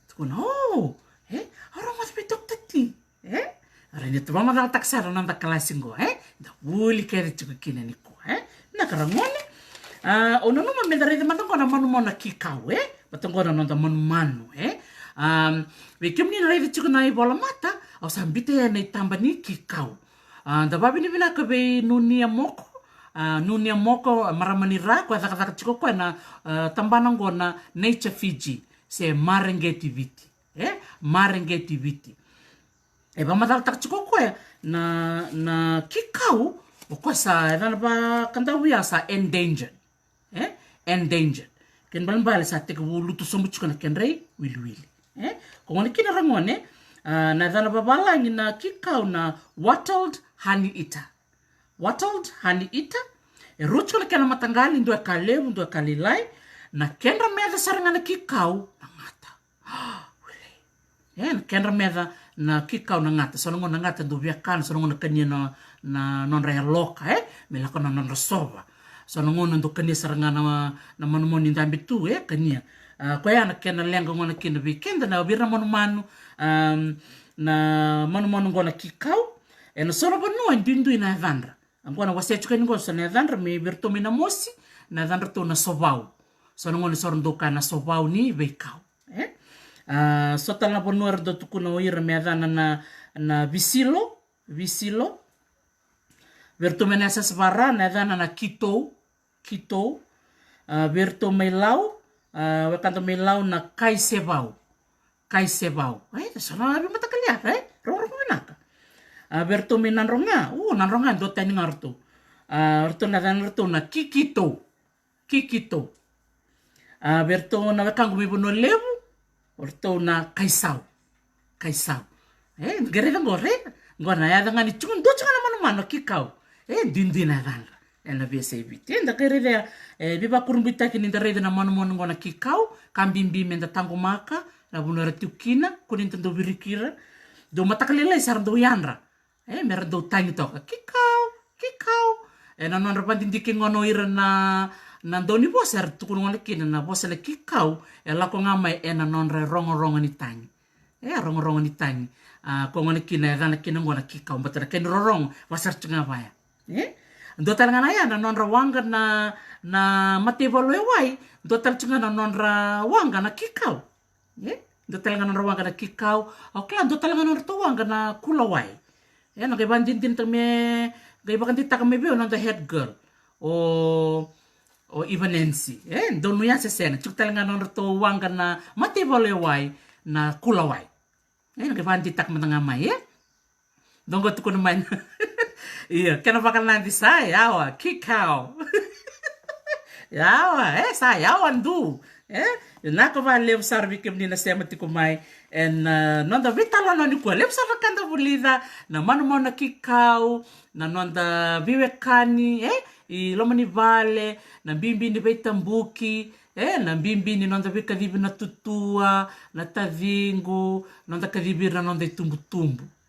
tukuna orang mas betok tati aranya tu mama tak saran nanda kalasingo da buli kere chuku kine niko na Rangoni ono no mamedare de matang kona manu mona kikau batang kona nanda manu vikim ni rei chuku na bola mata au sambite na itamba ni kikau da babi ni vina ka be nunia moko maramanira kwa taka chuku kwa na tambana ngona Nature Fiji se Marengeti Viti vamatal tak chuko kwa na kikau kwa sa na ba kandawia sa endangered ken balbal sa tek wulutu somu chuko na kenrei wili ko ngoni kina Rangoni na dana babala na kikau na wattled honey eater rotsaka na kena matangala indua kalevo indua kalilay na kendra medha sarangana kikao nangata na kendra medha na kikao nangata sonongo nangata do viakana sonongo na kania na nonra loka melako na nonra sova sonongo na do kania sarangana na manomoni ndambi tu kania ko ya na kena lenga ngona kina weekend na birna manu na manu ngona kikao na soro banu ndindu ina vandra angona wasechuka ngosa na vandra me virtomi na mosi na vandra to na sovau sonongo ni sorondoka na sovau ni veikao so tala bonuar do tukuna oira me adana na visilo virtomi na sasvara na adana na kito virtomi lau wakanta melau na kaisevau sana abi matakalia ro binaka virtomi nanronga nanronga do tani ngarto orto na danarto na kikito verto na wakangu mibono levu orto na kaisau gereda ngona ya ngani chungun do chungana mano kikau dindina danga ena VSAV tenda gereda biba kurumbita kini ndareda na mano ngona kikau kambimbi menda tango maka na bunora tukina kuninta do birikira do matakalila isar do yanra mer do tangi toka kikau na non rapandindiki ngono ira na doni bosar tukun ngona kina na bosale kikau lako ngamai na non rongo ni tangi rongo ni tangi ko ngona kina gana kina ngona kikau batara ken rorong wasar chunga baya do talanga ya na non rawanga na matevalo wai do tal chunga na non rawanga na kikau do talanga na rawanga na kikau okla do talanga na rawanga na kulawai na kay bandin tame kay bakanti takame be on the head girl o even Nancy do nuya se sena chuk talanga na rawanga na matevalo wai na kulawai na kay bandin tak matanga mai dongo tukun man iya kena bakal nanti saya wa kikau yawa saya wandu na ko va lev sarvi kem ni na sema tikumai en nonda vitala no ni ko lev sarva kanda bulida na mano na kikau na nonda viwekani I lomani vale na bimbi ni veitambuki na bimbi ni nonda vikadivi na tutua na tavingu nonda kadivi na nonda tumbu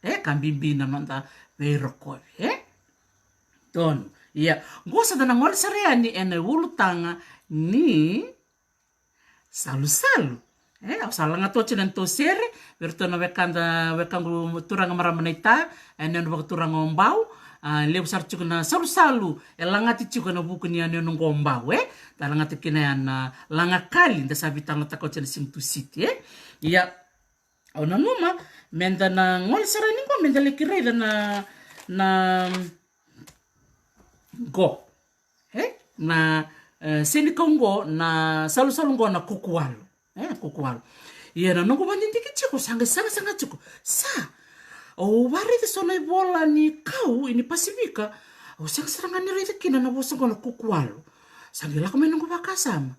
kambimbi na nonda veirokovi Don, iya. Gosa da nangol sareani ene ulutanga ni salu-salu. Au salanga tochi dan to sere, bertona wekangu turanga maramenita, ene no turanga ombau, leu sar na salu-salu, langati chuka na buku ni ane no ombau, talangati kina na langa kali da sabi tanga takochi na simtu city, Iya. Au nanuma menda na ngol sarani ko menda lekireda na go na seni kongo na salu go na kukualu iya na nongo bandindiki chiko sanga chiko sa o wari de sona bola ni kau ini pasifika o sanga sarangani rite kina na bosa go na kukualu sanga la kome nongo bakasama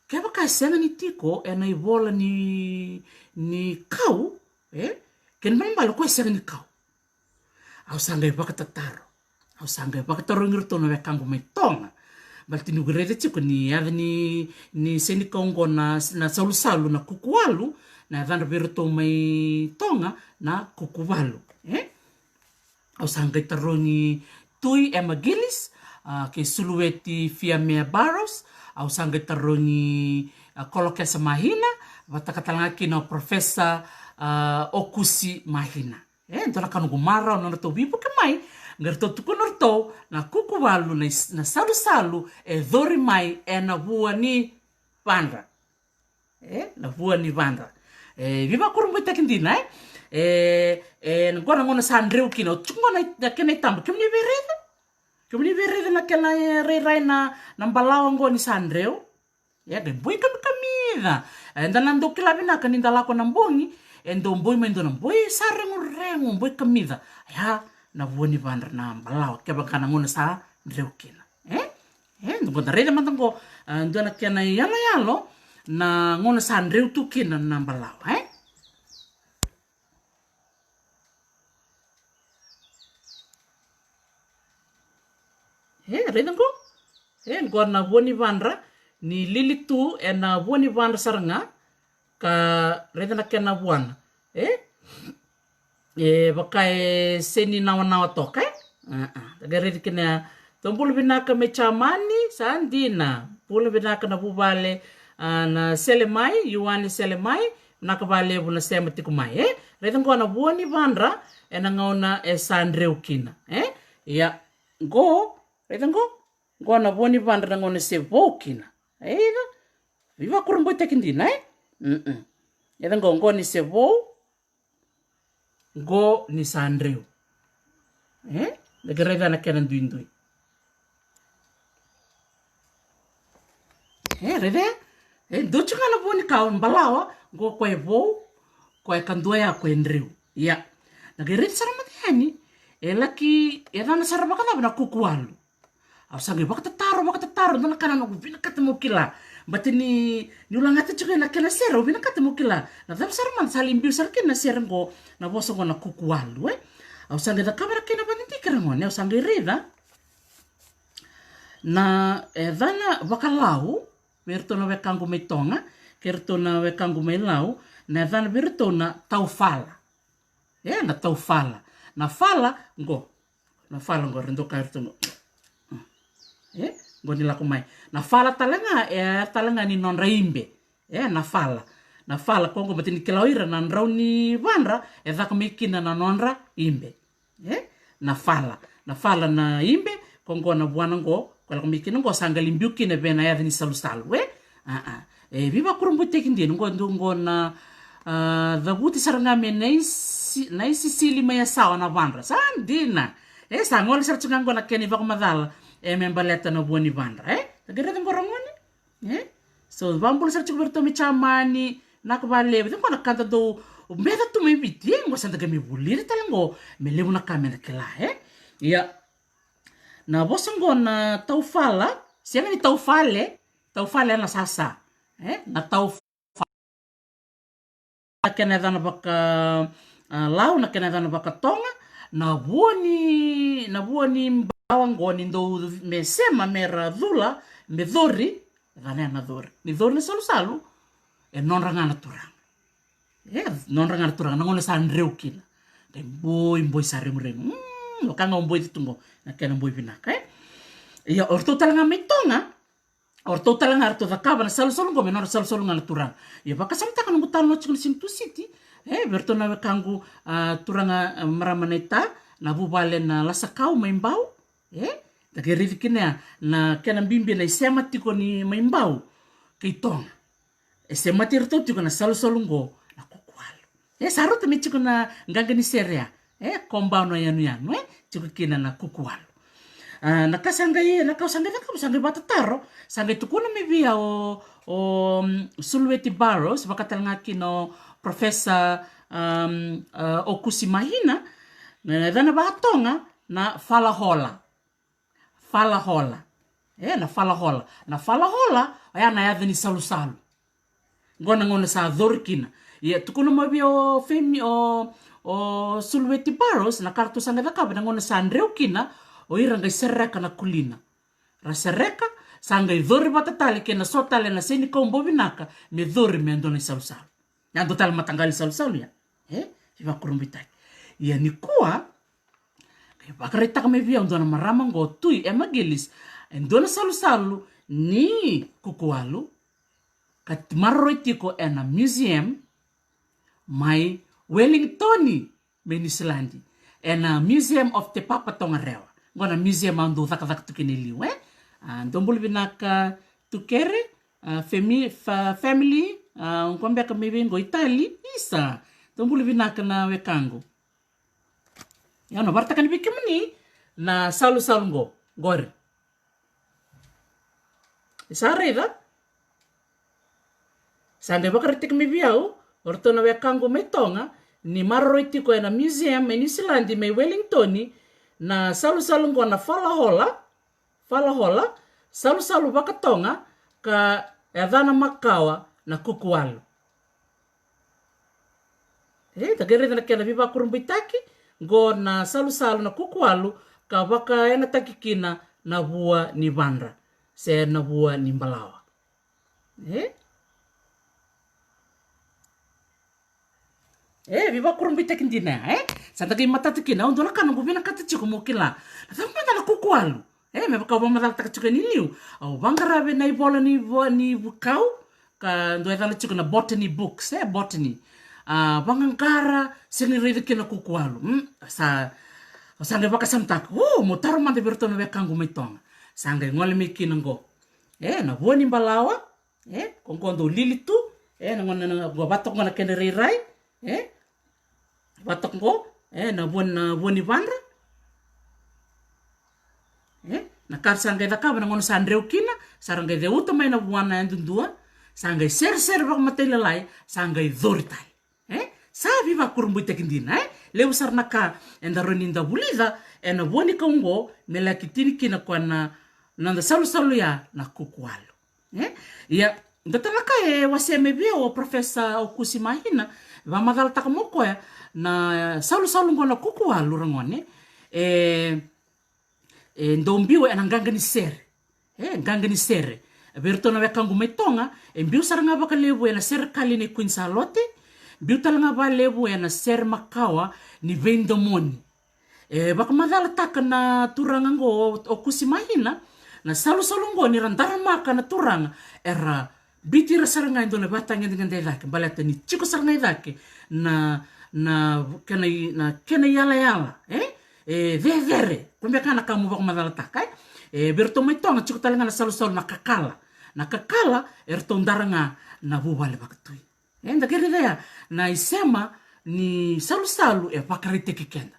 kaya bakasama ni tiko na bola ni kau ken mambalo ko sanga ni kau au sanga bakatataro au sanga bakataro ngirto na wekango mai tonga balti nu grede chiko ni ada ni seni kongo na salu na kukualu na vanda berto mai tonga na kukualu au sanga taro ni tui Emma Gillis ke sulueti Fiamea Barros au sanga taro ni kolokesa mahina watakatalanga kina profesa Okusi mahina ndora kanu gumara no to bibu kemai ngerto tukunorto na kukuwalu na salu dhori mai na vua ni vanda na vua ni vanda viva kurumbita kindina ngona ngona sandreu kina chungona kena tambu kemni vereda na kena reirai na mbalawa ngoni sandreu de boi kamida ndanando kilabina kaninda lako na mbongi endo mboi mendo na mboi sarengu mboi kamida ya na vuoni vandra na mbalawa keba kana ngona sa dreukina ndo rede mantango ndo na kena yalo na ngona sa ndreu tukina na mbalawa rede ngo Ngo na vua ni vandra ni lili tu na vua ni vandra saranga ka reda na kena vuana. Baka seni nawa-nawa toka. Tagariri kena tombulu binaka me chamani sandina. Pula binaka na bubale na selemai, yuani selemai, nakabale bu na semati kumai. Reda ngo na vua ni vandra na ngauna Sandreu kina. Ya go reda ngo na vua ni vandra na ngauna Sevou kina. Viva kurumbo tekindina Reda ngo ni Sevou go ni Sandreu. Dagarega na kena duindui. Reda docho nga na vua ni kaun balawa go koe vou koe kanduaya koe Ndreu. Ya. Nagiriti saramatani. Laki na sarabaka na kukualu. Ausangi baka tataro na kana no binakata mo kila. Bati ni ulang ata juga na kena sera binakata mo kila. Na tam saraman salimbiu sarkin na sera ngo na boso ngo na kukualu. Ausangi da kamera kena baniti karangone ausangi reda. Na dana bakalau verto na wekangu me tonga, kerto na wekangu me lau, na dana verto na taufala. Na taufala. Na fala ngo rendo kairto ngo. Ngo nila kumai. Na fala talanga ni non raimbe. Na fala. Na fala kongo matini kilauira na nrau ni vandra dhaka mekina na nonra imbe. Na fala. Na fala na imbe kongo na buana ngo kwa mekina ngo sanga limbiuki na bena ya ni salu. Viva kurumbu tekindi ngo na dhabuti saranga me naisi sili maya sawa na vandra. Sandina. Sangol sarchunga ngo na keni vako madala. Membaleta na vua ni vandra. Tagira ng gorongoni. So vambul sarchunga berto mi chamani nakabale. Vito ko nakanta do meda tu me biti ngo santa kami buliri talango melebu na kamera kila. Ya. Na bosongo na taufala. Siya ni taufale. Taufale na sasa. Na taufale. Kena dana baka lau na kena dana baka tonga na vua ni bawang goni ndo me sema mera dhula me dhori dana na dhori ni dhori ni salu non rangana turang non rangana turang na ngone Sandreu kina de boy sare murem kanga boy tungo na kena boy binaka ya orto talanga me tonga orto talanga arto da kaba na salu ngo menor salu ngana turang ya baka samta kan ngutal no chikun sintu city berto na kangu turanga maramaneta na bubale na lasakau maimbau dageri kina na kena bimbi na isema tiko ni maimbau keitonga isema tirto tiko na salu ngo na kukualu saruta me chiko na nganga ni serea kombao no yanu chiko kina na kukualu nakasangay batataro sangay tukuna me via o Sulweti Barrows bakatal nga kino Professor Okusimahina na dana batonga na falahola na falahola aya na yadha ni salu ngona sa dhorkina ya tukuna mo via o femi o Sulweti Barrows na kartu sangay dakaba na ngona Sandreu kina o iranga sereka na kulina. Rasereka sanga idhori batatali kena sotale na seni kombo binaka me dhori me andona salu. Nando tal matangali salu ya. Viva kurumbitaki. Ya ni kuwa bakarita kame via andona marama ngo tui emagelis andona salu ni kukualu katimarroitiko ena museum mai Wellingtoni Menislandi ena Museum of the Papa Tongarewa. Ngona museum ando thak tukini liu ndombulu binaka tukere family ngombe kame vengo Itali isa ndombulu binaka na wekango yano barta kan bikimni na salu ngo gore isareda sande bakarite kame biao orto na wekango metonga ni marroitiko na museum in Islandi me Wellingtoni na salu ngo na falahola salu bakatonga ka edana makawa na kukualu. Tagere na kena viva kurumbitaki go na salu na kukualu ka baka ena takikina na vua ni vandra. se na bua ni mbalawa. Viva kurumbita kindina, Santa kay matatu kina, undo na kanong gubina kata chiko mo kila. Tama na kukualu. Me baka ba madal taka chiko niliu. Au bangarabe na ibola ni bukau, ka ndo etala chiko na botany books, botany. Bangangara siniriri kina kukualu. Sanga baka samtak. Mo taro mante bertono we kangu maitonga. Sanga ngole me kinango. Na boni mbalawa, kongkondo lilitu, na ngona go batok ngona kene rai. Batok ngo, na boni vandra. Na kar sanga daka na ngona sandreu kina, saranga de uta mai na buana endundua, sanga ser bak matela lai, sanga doritai. Sabi va kurumbuita kindina, leu sarnaka endaroninda bulida, na boni kongo melakitini kina kwa nanda salu ya na kukualu. Ya, datalaka waseme bio o profesa Okusi Mahina, va madal takamoko na salu ngona kukualu rangone, ndombiwe ananganga ni sere. Nganga ni sere. Bertona wekangu maitonga, mbiu saranga baka lebu na serikali ni Queen Charlotte, mbiu talanga ba lebu na ser makawa ni vendomoni. Baka madala taka na turanga ngo Okusi Mahina, na salu ngo ni randara maka na turanga, era biti saranga indone batanga dengan dedake, balata ni chiko saranga idake, na kena yala. Vere, kumbe kana kamu bak madala taka, berto maitonga chiko talanga na salu na kakala. Na kakala, erto ndaranga na bubale bakatui. Enda kere na isema ni salu bakarite kikenda.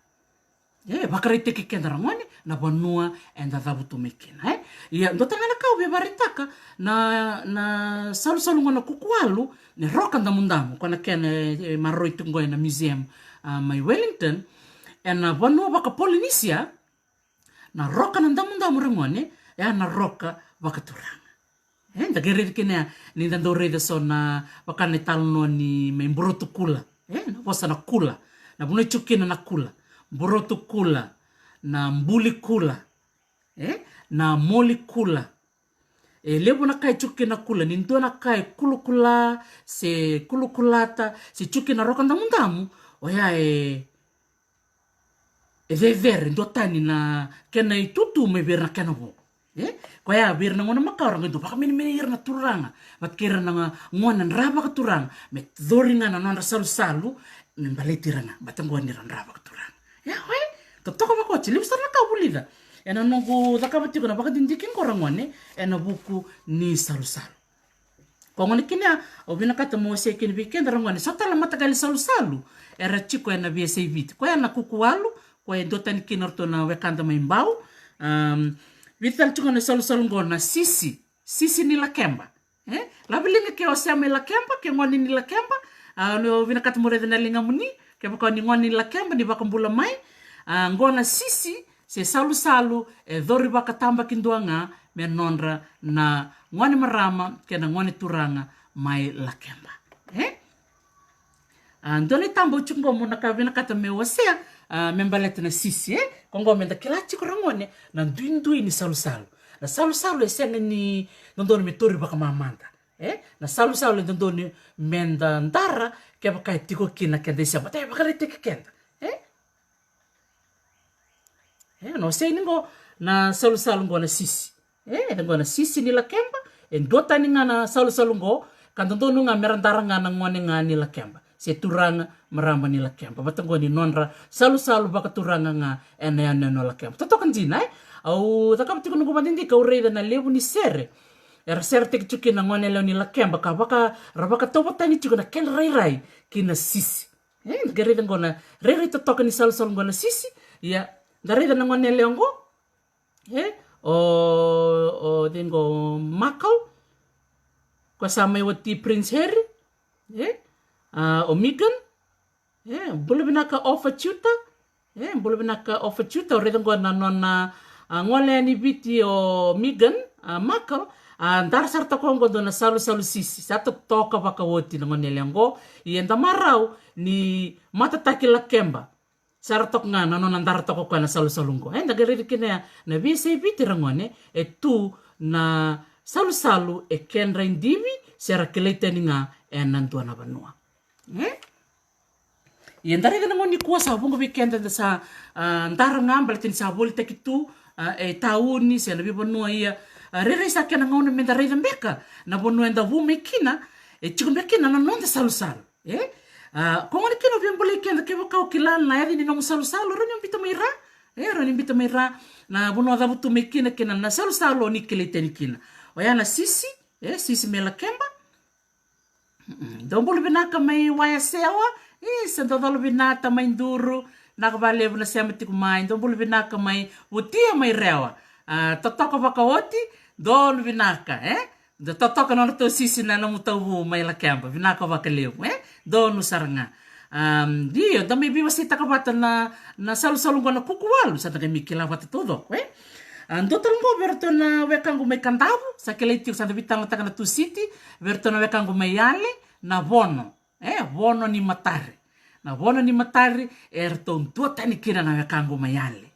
Bakarite kikenda rangone, na banua enda dhabutu mekina. Ya, ndo tangana kau bebaritaka, na salu ngona kukualu, ni roka ndamundamu, kwa na kene maroi tungoy na museum mai Wellington, na banua baka Polynesia, na roka na ndamundamu rangone, na roka baka turanga. Da gerir kene ni dando reda so na bakane talno ni me mborotu kula. Na posa na kula. Na bune chukina na kula. Mborotu kula. Na mbuli kula. Na moli kula. Lebo na kai chukina kula. Nindo na kai kulukula. Se kulukulata. Se chukina roka ndamundamu. Oya vevere. Ndo tani na kena itutu me vera kena bo. Kaya bir na ngona makarang ito baka minimir na turanga matkira na ngona raba ka turang met doringa na nona salu mbalitiranga batangwa ni raba ka turang totoko ba ko chilip sana ka bulida ena nongo zakabati ko na baka dindikin ko rangone ena buku ni salu kongoni kinya obina kata mo se kin weekend rangone sotala matagali salu era chiko ena biasa vit ko ena kukualu ko dotan kinorto na wekanda maimbau vital chunga na salu ngona sisi ni la kemba labilinga ke osama la kemba ke ngoni ni la kemba no vina katumore na linga muni ke bako ni ngoni la kemba ni bakambula mai ngona sisi se salu dhori baka tamba kinduanga me nonra na ngoni marama ke na ngoni turanga mai la kemba ndole tambo chunga mo na kavina kata me wasea membaleta na sisi kongo menda kilachi korangone na ndui ni salu na salu esenga ni ndoni metori baka mamanda na salu ndoni menda ndara ke baka tiko kina kende sia bata baka rete kenda no sei ningo na salu ngona sisi ngona sisi ni la kemba ndota ni ngana salu ngo kandondonu nga merandara ngana ngone ngani la kemba se turanga maramba ni la kempa batango ni nonra salu baka turanga nga ena no la kempa toto kanjina au takapati kuno kubandindi ka ureda na lebu ni sere era sere tek chuki na ngone le ni la kempa ka baka rabaka tobo tani chuki na kel rai kina sisi gereda ngona rere totoka ni salu ngona sisi ya gareda na ngone leongo o dingo makal kwa samay wati Prince Harry o Megan bule binaka offer tuta bule binaka offer tuta redango na nona ngole ni biti o Megan Markle ndar sarta kongo do na salu sisi sato toka baka woti na ngone lengo yenda marau ni matataki la kemba sartok nga nona ndar toko kana salu ngo nda gere kine na bisi biti rangone tu na salu-salu e kenra indivi se rakeleitani nga e nantua na vanua. Ia ndare kana ngoni kua sa bunga weekend sa ndara ngamba tini sa boli takitu e tauni se na vanua ia rere sa kena ngona menda reira mbeka na vanua enda vume kina e chikumbe kina na nonda salu-salu. Kongoni kina viambole kenda kewa kau kilala na eri ni nongo salu-salu rani umbita maira. Rani umbita maira na vanua dhavutu mekina kina na salu-salu ni keleitani kina. Oyana sisi, sisi mela kemba. Dombolo binaka mai waya sewa, sa dodolo binata mai nduru, nakabalevu na siya matiku mai, dombolo binaka mai utia mai rewa. Totoka waka oti, dolo binaka, totoka nona to sisi na namutawu mai la kemba, binaka waka levu, dolo saranga. Dio, dami biwa sita kabata na salu-salu ngana kukuwalu, sa tagamikila wata todo, Doutor ngo verto na wekangu mai kandavu, sa keleiti sa vitanga takana tu city, verto na wekangu mai ale na vono. Vono ni matari. Na vono ni matari erto tua tani kina na wekangu mai ale.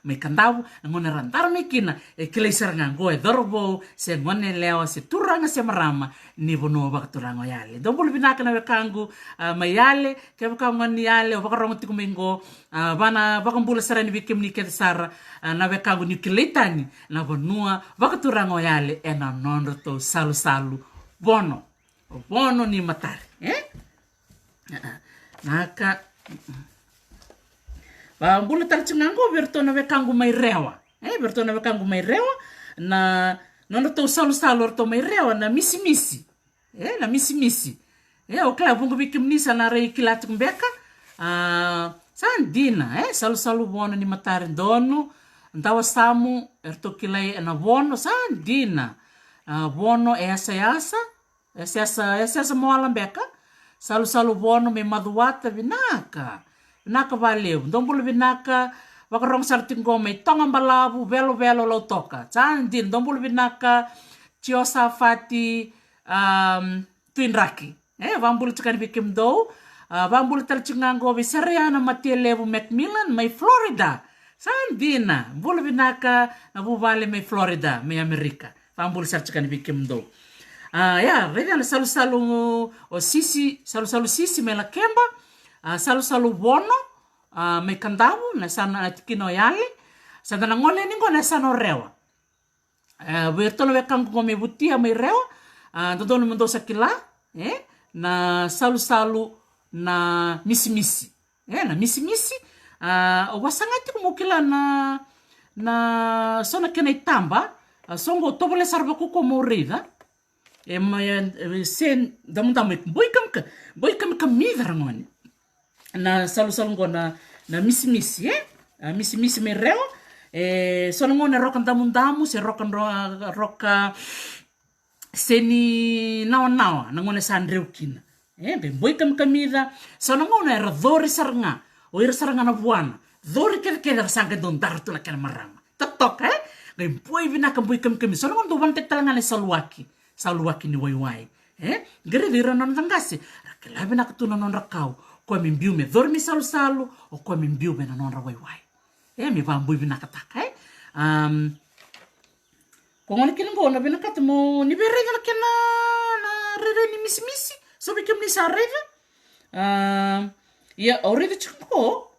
Mai kandavu na ngone randar mai kina kelei saranga ngo dorbo se ngone leo se turanga se marama ni vono bakaturanga yale. Dombolo binaka na wekangu mai ale, ke wekangu ni ale o bakarongo tiku mengo bana bakambula sarani bikim ni sara na wekangu ni keleitani na vonua bakaturanga yale e na nondo to salu-salu vono. Vono ni matari. Naka Bambula tarchingango vertona wekangu mai rewa. Vertona wekangu mai rewa na nono to salu-salu orto mai rewa na misi-misi. Na misi-misi. O kla bungu bikim nisa na rei kilatu mbeka. Sandina, salu-salu vono ni matari dono. Ndawa samu erto kilai na vono sandina. Vono asa-asa. Asa moala mbeka. Salu-salu vono me maduata vinaka. Vinaka valeu. Dombolo vinaka wakarong sartinggo may tonga malabu velo-velo lau toka. Sandin. Dombolo vinaka chiosa fati tuinraki. Vambulu tukani bikim do. Vambulu tarchingango visariana matia levu Macmillan may Florida. Sandina. Vambulu vinaka nabu vale may Florida may Amerika. Vambulu sarchingan bikim do. Reda na salu-salu o sisi, salu-salu sisi may lakemba, salu-salu vono, may kandavu, na sana tikino yale, sa danangole ningo na sana rewa. Bertolo wekangu ko may butia may rewa, dodono mundo sa kila, na salu-salu na misi-misi. Na misi-misi, o wasangati kumukila na sona kena itamba, songo tobole sarbaku ko mo rida, sen damu-damu boy kam kamida rangoni na salu-salu ngo na misi-misi misi-misi me reo sono ngo na rokan damu-damu se roka seni nawa-nawa na ngo na sandreu kina boy kam kamida sono ngo na dori saranga o ira saranga na buana dori keda sanga don dartu na kana marama totok ngai boy vinaka boy kam kamida sono ngo do bante talanga na saluaki ni wai-wai. Gere dira non tangasi. Rakelabe na katuna non rakau. Koe mimbiu me dormi salu-salu. O koe mimbiu me na non ra wai-wai. Mi vambui bina kataka. Kongoni kilingo na bina katamo ni berega na kena na rere ni misi-misi. So bikim ni sa rere. O rere chikuko.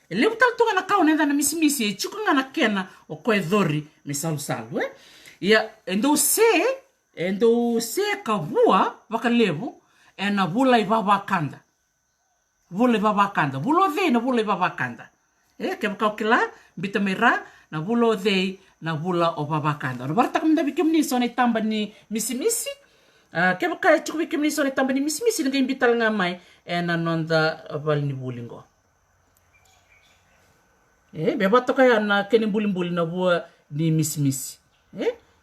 Leu tal tunga na kau nenda na misi-misi. Chikunga na kena o koe dori me salu-salu. Endo se kavua wakalevu na vula i vavakanda. Vula i vavakanda. Vulo dhei na vula i vavakanda. Keva kau kila, bita mera, na vulo dhei na vula o vavakanda. No barata kamda bikim ni so na itamba ni misi-misi. Keva kaya chuku bikim ni so na itamba ni misi-misi. Nga imbital nga mai, na nonda val ni bulingo. Bebato kaya na keni bulin-bulin na vua ni misi-misi.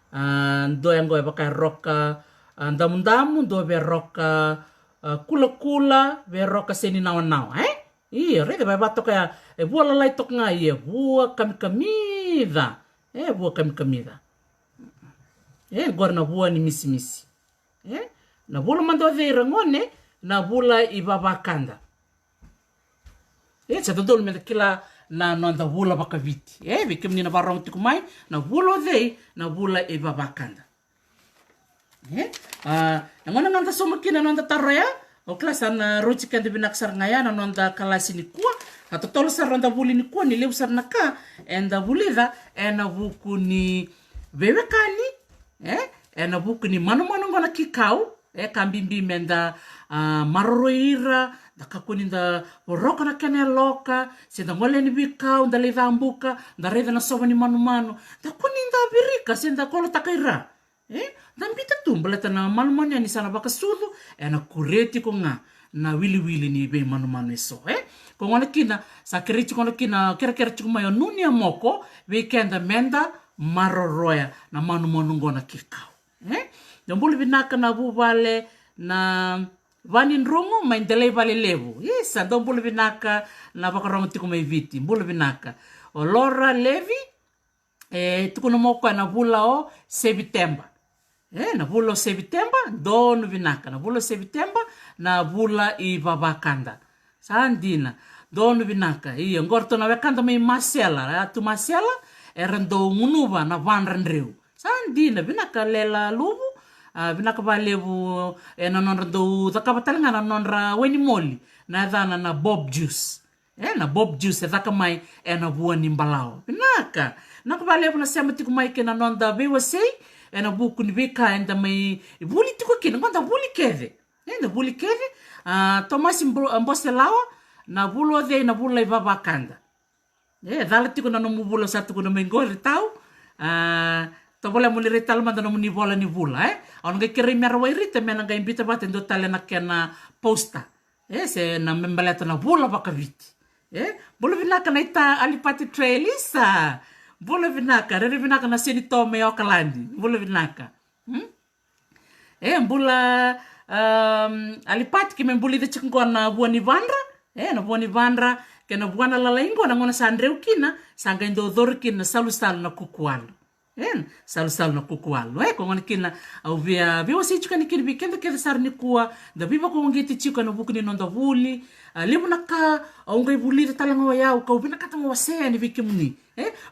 Do yang goe pakai roka damu-damu do be roka kula-kula be roka seni nawa-nawa iya rede ba bato kaya bua lalai tok nga iya bua kami-kamida bua kami-kamida gor na bua ni misi-misi na bula mando de rangone na bula ibabakanda sa dodol me kila na nonda vula vakavity vikimnina varong tikumai na vula odhei na vula ivavakanda nangona nonda somakina nonda taraya o klasa na rochika de binaksar ngaya na nonda kalasi ni kuwa atotolo sar nonda vuli ni kuwa ni leu sar naka enda vulida ena vuku ni vevekani ena vuku ni mano ngona kikau kambimbi menda maroroira da kakuni da roka na kene loka se da ngole ni bikau da le rambuka da reda na sova ni manu da kuni da birika se da kolo takaira da mbita tumbala na manu ni sana baka sudu na kureti ko nga na wili ni be manu eso ko ngona kina sa kereti ko kina kera chuma nuni moko weekend menda maroroya na manu ngona kikau Nambuli binaka na vuvale na vani nrongo ma indelei vale levo. Isa, ndo mbuli binaka na vakarongo tiku mai viti. Mbuli binaka. O Laura Levi, tuku na moko na vula o September. Na vula o September, donu binaka. Na vula o September, na vula I vavakanda. Sandina, donu binaka. Iya, ngorto na wekanda mai Marcela. Tu Marcela, rendo ngunuva na van rendreu. Sandina, binaka lela luvu. Binaka valevu na nonra do takavatalanga na nonra weni moli na dana na Bob Juice na Bob Juice daka mai na vuani mbalao binaka naka valevu na sema tiku mai ke na nonda bewa sei na buku ni beka enda mai vuli tiku kina ngonda vuli keve na vuli keve Thomas mbose lawa na vulo de na vula ivavakanda dala tiku na nomu vulo satu kuna mengori tau ta vola mo le tal manda no ni vola ni vula on ga kere mera wai rita mena ga imbita bate ndo tale na kena posta se na membaleta na vula bakaviti bolo vinaka na ita alipati trailisa bolo vinaka re vinaka na seni tome o kalandi bolo vinaka mbula alipati ki membuli de chingwa na buani vandra na buani vandra kena buana lalaingo na ngona sandreu kina sanga ndo dorkina salusal na kukualo sal na kukualo ko ngona kina au via si chuka ni kini kenda sar ni kuwa da viva ko ngiti chuka no buku ni nonda vuli limu naka au ngai vuli talanga wa yau ka ubina kata wa se ni vikimni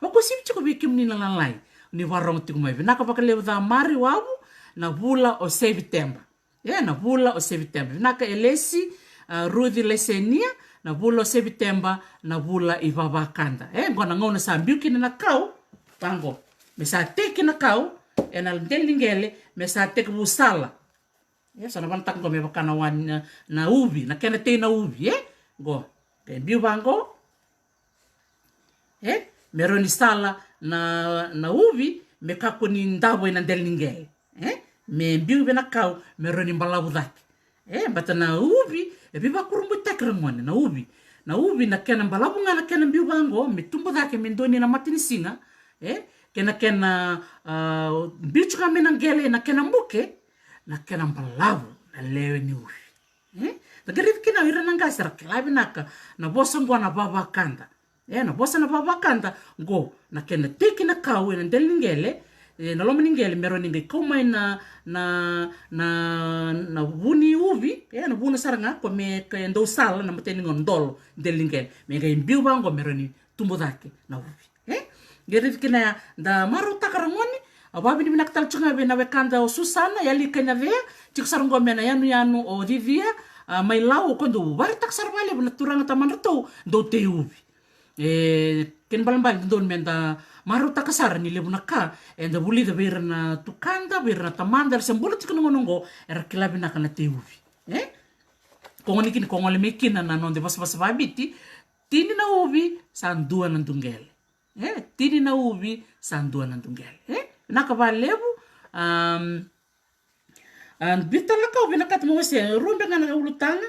wa ko sim chuka vikimni na lalai ni warong tiku mai naka baka lewa da mari wabu na vula o September na vula o September naka elesi Rudy Lesenia na vula o September na vula ivavakanda ngona ngona sa mbiuki na kau pango mesa teke na kau na delingele mesa teke busala sana bantak go me bakana wan na ubi na kena te na ubi go ke biu bango meroni sala na ubi me kakuni ndabo na delingele me biu be na kau meroni mbalabu dak bata na ubi biba kurumbu takremone na ubi na kena mbalabu ngana kena biu bango me tumbo dak me ndoni na matini singa kena bichu kami na gele na kena mbuke na kena mbalavu na lewe ni ufi tagari kina ira nanga sara klabi naka na bosa ngwa na baba kanda na bosa na baba kanda go na kena teki na kawe na delingele na lomi ningele mero ninge komai na vuni uvi na vuni saranga ko me ndo sala na mateni ngondolo delingele me ga imbiu bango mero ni tumbo dake na uvi Geri kina da maru takarangoni ababi ni minaktal chunga be na wekanda o Susana yali kenya vea tiksarungo mena yanu o Divia mai lau kondo war taksar vale bula turanga taman reto do teubi ken balambal don menda maru takasar ni lebuna ka enda buli da berna tukanda berna tamanda sembulu tikno ngongo era kilabi na kana teubi kongoni kini kongole mekina na nonde bas babiti tini na ubi sandua nandungele tini na ubi sandua nandungele naka valebu bitala ka ubi nakata mwese rumbe ngana ulutanga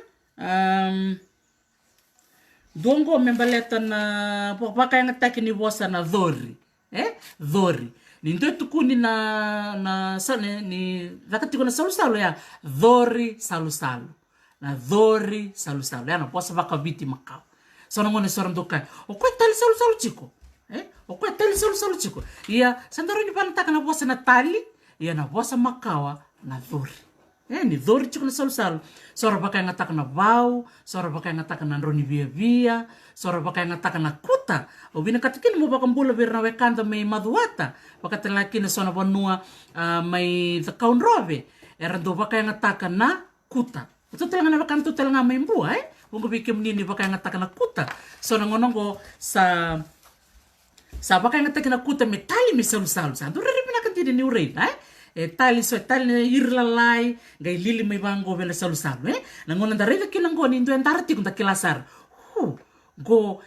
dongo membaleta na paka yang ataki ni bosa na dhori dhori ni ndo tukuni na sana ni wakati kuna salu ya dhori salu na dhori salu ya na bosa vaka viti makao sana ngone soram dokai o kwa tali salu chiko o kwa tali salu chiko ia sandaro ni panataka na bosa na tali ia na bosa makawa na dhori Ni dhori chuku na salu-salu. Sora baka ngataka na vau, sora baka ngataka na roni via-via, sora baka ngataka na kuta. O vina katikini mo baka mbula virna wekanda may maduata. Baka talaki na sona vanua may the kaun rove. Era do baka ngataka na kuta. Ito talaga na baka nito talaga may mbua, Ungo bikim nini baka ngataka na kuta. So nangonongo sa baka ngataka na kuta me tali me salu-salu. Sa do rere pinakantini ni urei, tali na irlalai gai lili mai bango vela salu-salu nangona ndarela kila ngoni ndo ndarati kunda kilasar go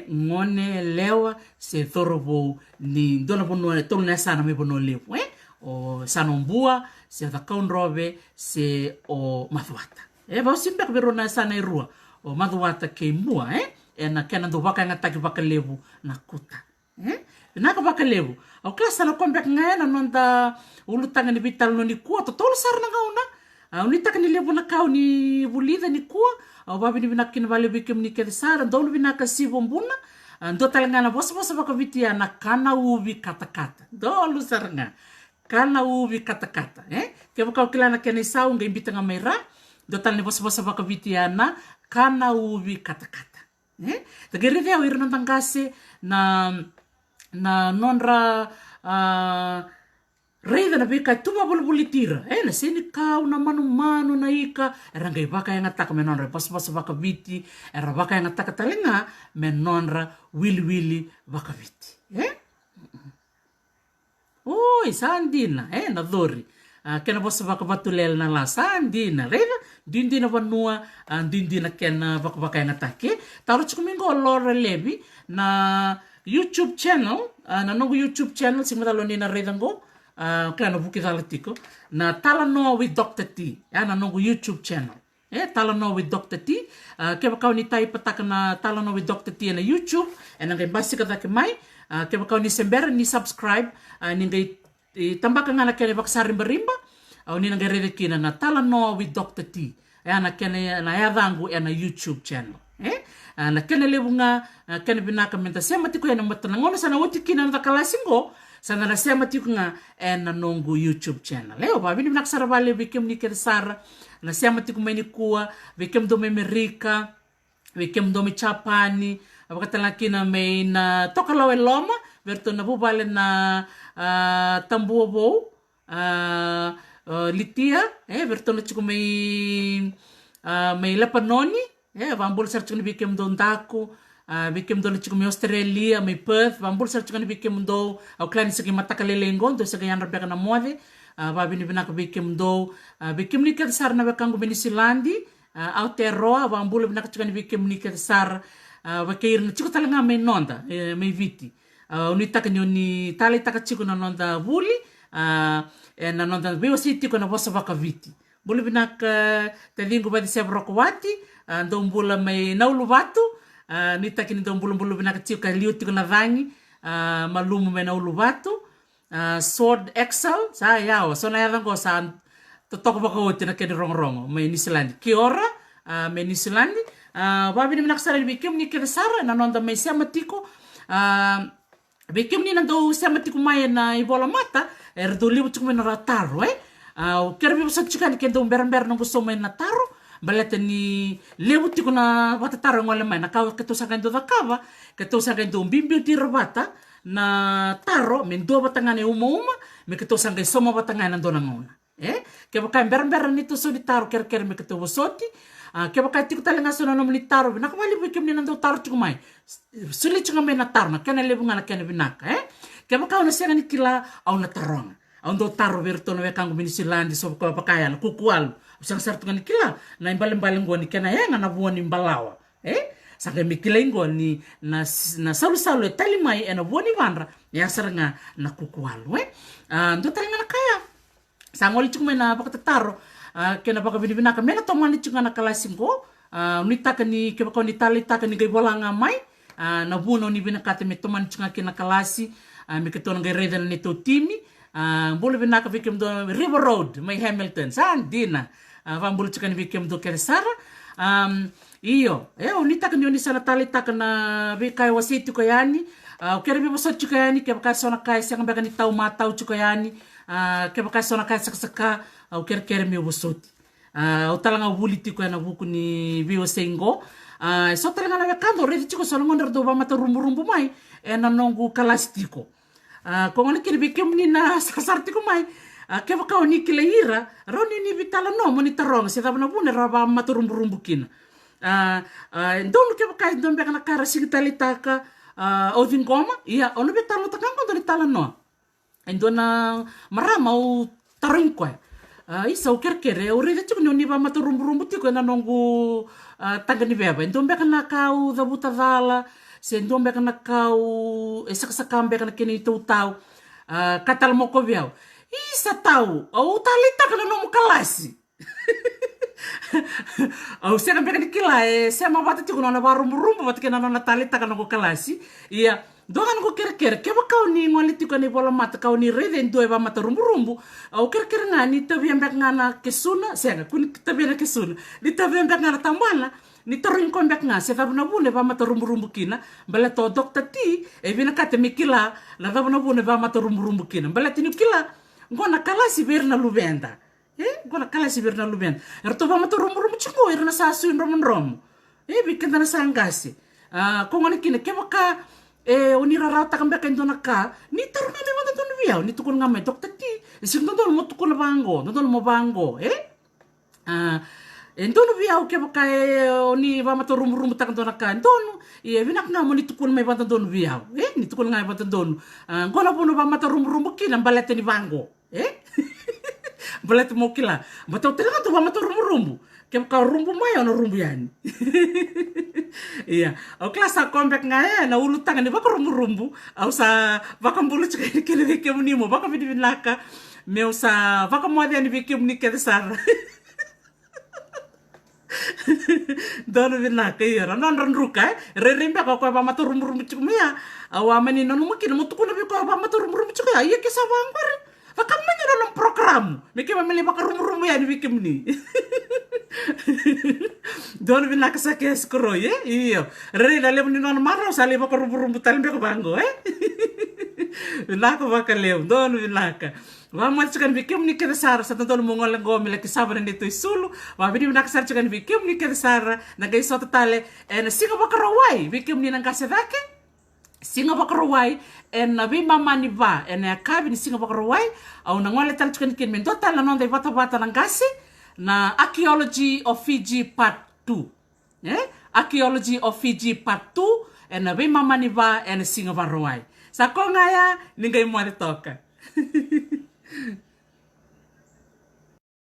ngone lewa se thorobo ni dona bono tolu na sana me bono lewa o sanombua se the kaunrove se o mathuata ba simbe berona sana irua o mathuata ke mua na kena ndo waka ngataki waka levu na kuta naka baka levu au klasa na kombek ngana nonda ulutanga ni vital no ni kuwa totolo sar na gauna au ni taka ni levu na kau ni vulida ni kuwa au babi ni binakin vale bikem ni kede sar ndolu binaka sivo mbuna ndo talangana bosa baka vitia na kana ubi kata-kata ndolu sar nga kana ubi kata-kata kebo kau kilana kene sau nga imbita nga mera ndo talani bosa baka vitia na kana ubi kata-kata tagerede au irna tangase na nonra reida na beka tuma bulitira na sini kau na manu na ika era ngai baka yang ataka menonra pas baka viti era baka yang ataka talenga menonra wili baka viti oi sandina na dori kena bosa baka batulel na la sandina reida dindina vanua dindina kena baka yang atake taru chukumingo lore lebi na YouTube channel, na nongo YouTube channel, simadalo ni na redango, kaya na buki talatiko, na Talanoa with Dr. T, na nongo YouTube channel. Talanoa with Dr. T, kaya bakau ni tayo pataka na Talanoa with Dr. T na YouTube, na ngay basi ka take mai, kaya bakau ni sembera ni subscribe, ni ngay tambaka nga na kaya ni baksa rimba, ni ngay redekina na Talanoa with Dr. T, na kaya na yadangu na YouTube channel. Na kena lebu nga kena binaka menta sema tiku na matana ngona sana woti kina na kalasingo sana na sema tiku nga na nongo YouTube channel leo ba bini binaka sarabale bikem ni kersara na sema tiku meni kuwa bikem do me Amerika bikem do me Japani abakatala kina me na toka lawe loma verto na bubale na tambuobo litia verto na tiku me lapanoni vambul sar chukuni bikem do ndako bikem do chukumi Australia me Perth vambul sar chukuni bikem do au klani segi matakalelengo do segi yan rabeka na mode babini binaka bikem do bikem ni ket sar na bekango Benisilandi Aotearoa vambul binaka chukuni bikem ni ket sar vakeir na chuku talanga me nonda me viti uni taka ni tali taka chuku na nonda vuli na nonda bewa siti ko na bosa vaka viti bulu binaka telingo badi sebrokowati ndombula may naulu watu ni takini ndombulu binaka tiu ka liuti ko na vangi malumu may naulu watu sword excel sa yao so na yadan ko sa totoko baka wote na keni rongo may Nisilandi kiora may Nisilandi babi ni binaka sara bikim ni kene sara na nonda may sematiko bikim ni nando sematiko may na ibola mata erdo liu chuko may narataro kerbi basa chika ni kendo mber no gusto may nataro baleta ni lewu tiko na watataro ngole mai na kawa keto sa kendo dakava keto sa kendo bimbio di robata na taro mendo batangane uma me keto sa ngai soma batangane ndona ngona ke baka mber nito so di taro ker me keto bosoti ke baka tiko talenga so na ni taro na kamali bikim ni nando taro tiko mai suli tiko mai na taro na kena lewu ngana kena binaka ke baka ona senga ni kila au na taronga ando taro verto no vekango Benissilandi so ko pakaya kukual usang sartu ngani kila na imbalem ngoni kena yenga na buoni mbalawa sanga mikila ngoni na salu tali mai ena buoni vanra ya saranga na kukual ando talinga na kaya sangoli chukme na bakata taro kena baka binaka mena tomani chunga na kalasingo unitaka ni ke baka ni tali taka ni gaibolanga mai na buono ni binakate me tomani chunga kena kalasi me ketona ngai ni to timi bulu binaka bikim do River Road may Hamilton sandina vambulu chukani bikim do keresara iyo unitaka ni sana tali taka na bikai wasiti ko yani kere bi boso chukani ke baka sona kai sanga baka ni tau matau chukani ke baka sona ka saka au kere me bosoti au talanga wuli tiko na buku ni bio sengo so talanga na kando re tiko so ngonder do ba mata rumbu mai na nongu kalastiko ko ngone kiri bikem ni na sasartiko mai ke baka oni kile ira roni ni vitala no moni tarong se tabna bune raba mata rumbu kina ndonu ke baka ndon beka na kara sigitalitaka o vingoma ia ono betalo takango do tala no endona marama o tarinko isa o kerkere o rede tiko ni ba mata rumbu tiko na nongu tangani beba endon beka na kau da buta dala se endon beka na kau esaka beka na kini tau katal moko biao isa tau o talita kana no kalasi au se beka ni kila se ma bata tiko na ba rumbu bata kena na talita kana ko kalasi ia dogan ko kerker ke ba kau ni ngoli tiko ni bola mata kau ni rede ndo ba mata rumbu au kerker ngani tabi ambek ngana kesuna senga kun tabi na kesuna di tabi ambek ngana tambana ni torin ko ambek nga se tabna bune ba mata rumbu kina bala to dokta ti e bina kate mikila la tabna bune ba mata rumbu kina bala tinu kila ngona kala si berna lubenda ngona kala si berna lubenda erto ba mata rumbu chungo erna sasu rom bikenda na sangasi ko ngoni kina ke baka oni rarata kambe ka indona ka ni taruna me mata ton biao ni tukun ngame dokter ti sing don mo tukun bango don mo bango endono biao ke baka oni ba mata rum tak indona ka endono vinak na mo ni tukun me mata don biao ni tukun ngame mata don ngona puno ba mata rum kila balete ni bango balete mo kila mata tela to ba mata rum ke baka rumbu mai ono rumbu yani iya o klasa kombek ngae na ulu tanga ni baka rumbu au sa baka mbulu chike kele veke munimo baka vidi vinaka me usa baka mwadi ani veke munike de sar dono vinaka iya non ruka re rimba ko ba mata rumbu chumia au amani no mukina mutukuna be ko ba mata rumbu chumia iya ke sabangbar baka manya no program me ke mameli baka rumbu yani veke muni Don vinaka sa keskro iyo re dale ni non marro sali baka rumbu talbe ko bango vinaka baka leo don vinaka wa mo tsukan bikem ni ke sara sa don mo ngol ngom le ke sabra ni to isulu wa bidi vinaka sar tsukan bikem ni ke sara na gay so totale en singa baka rawai bikem ni nang kasedake singa baka rawai en na bi mama ni ba en akabi ni singa baka rawai au na ngole tal tsukan kin men total na non de bata nang kasi na Archaeology of Fiji Part 2. Archaeology of Fiji Part 2 and na be mama ni ba and singa ba roai. Sa ko ngaya ningai mo toka.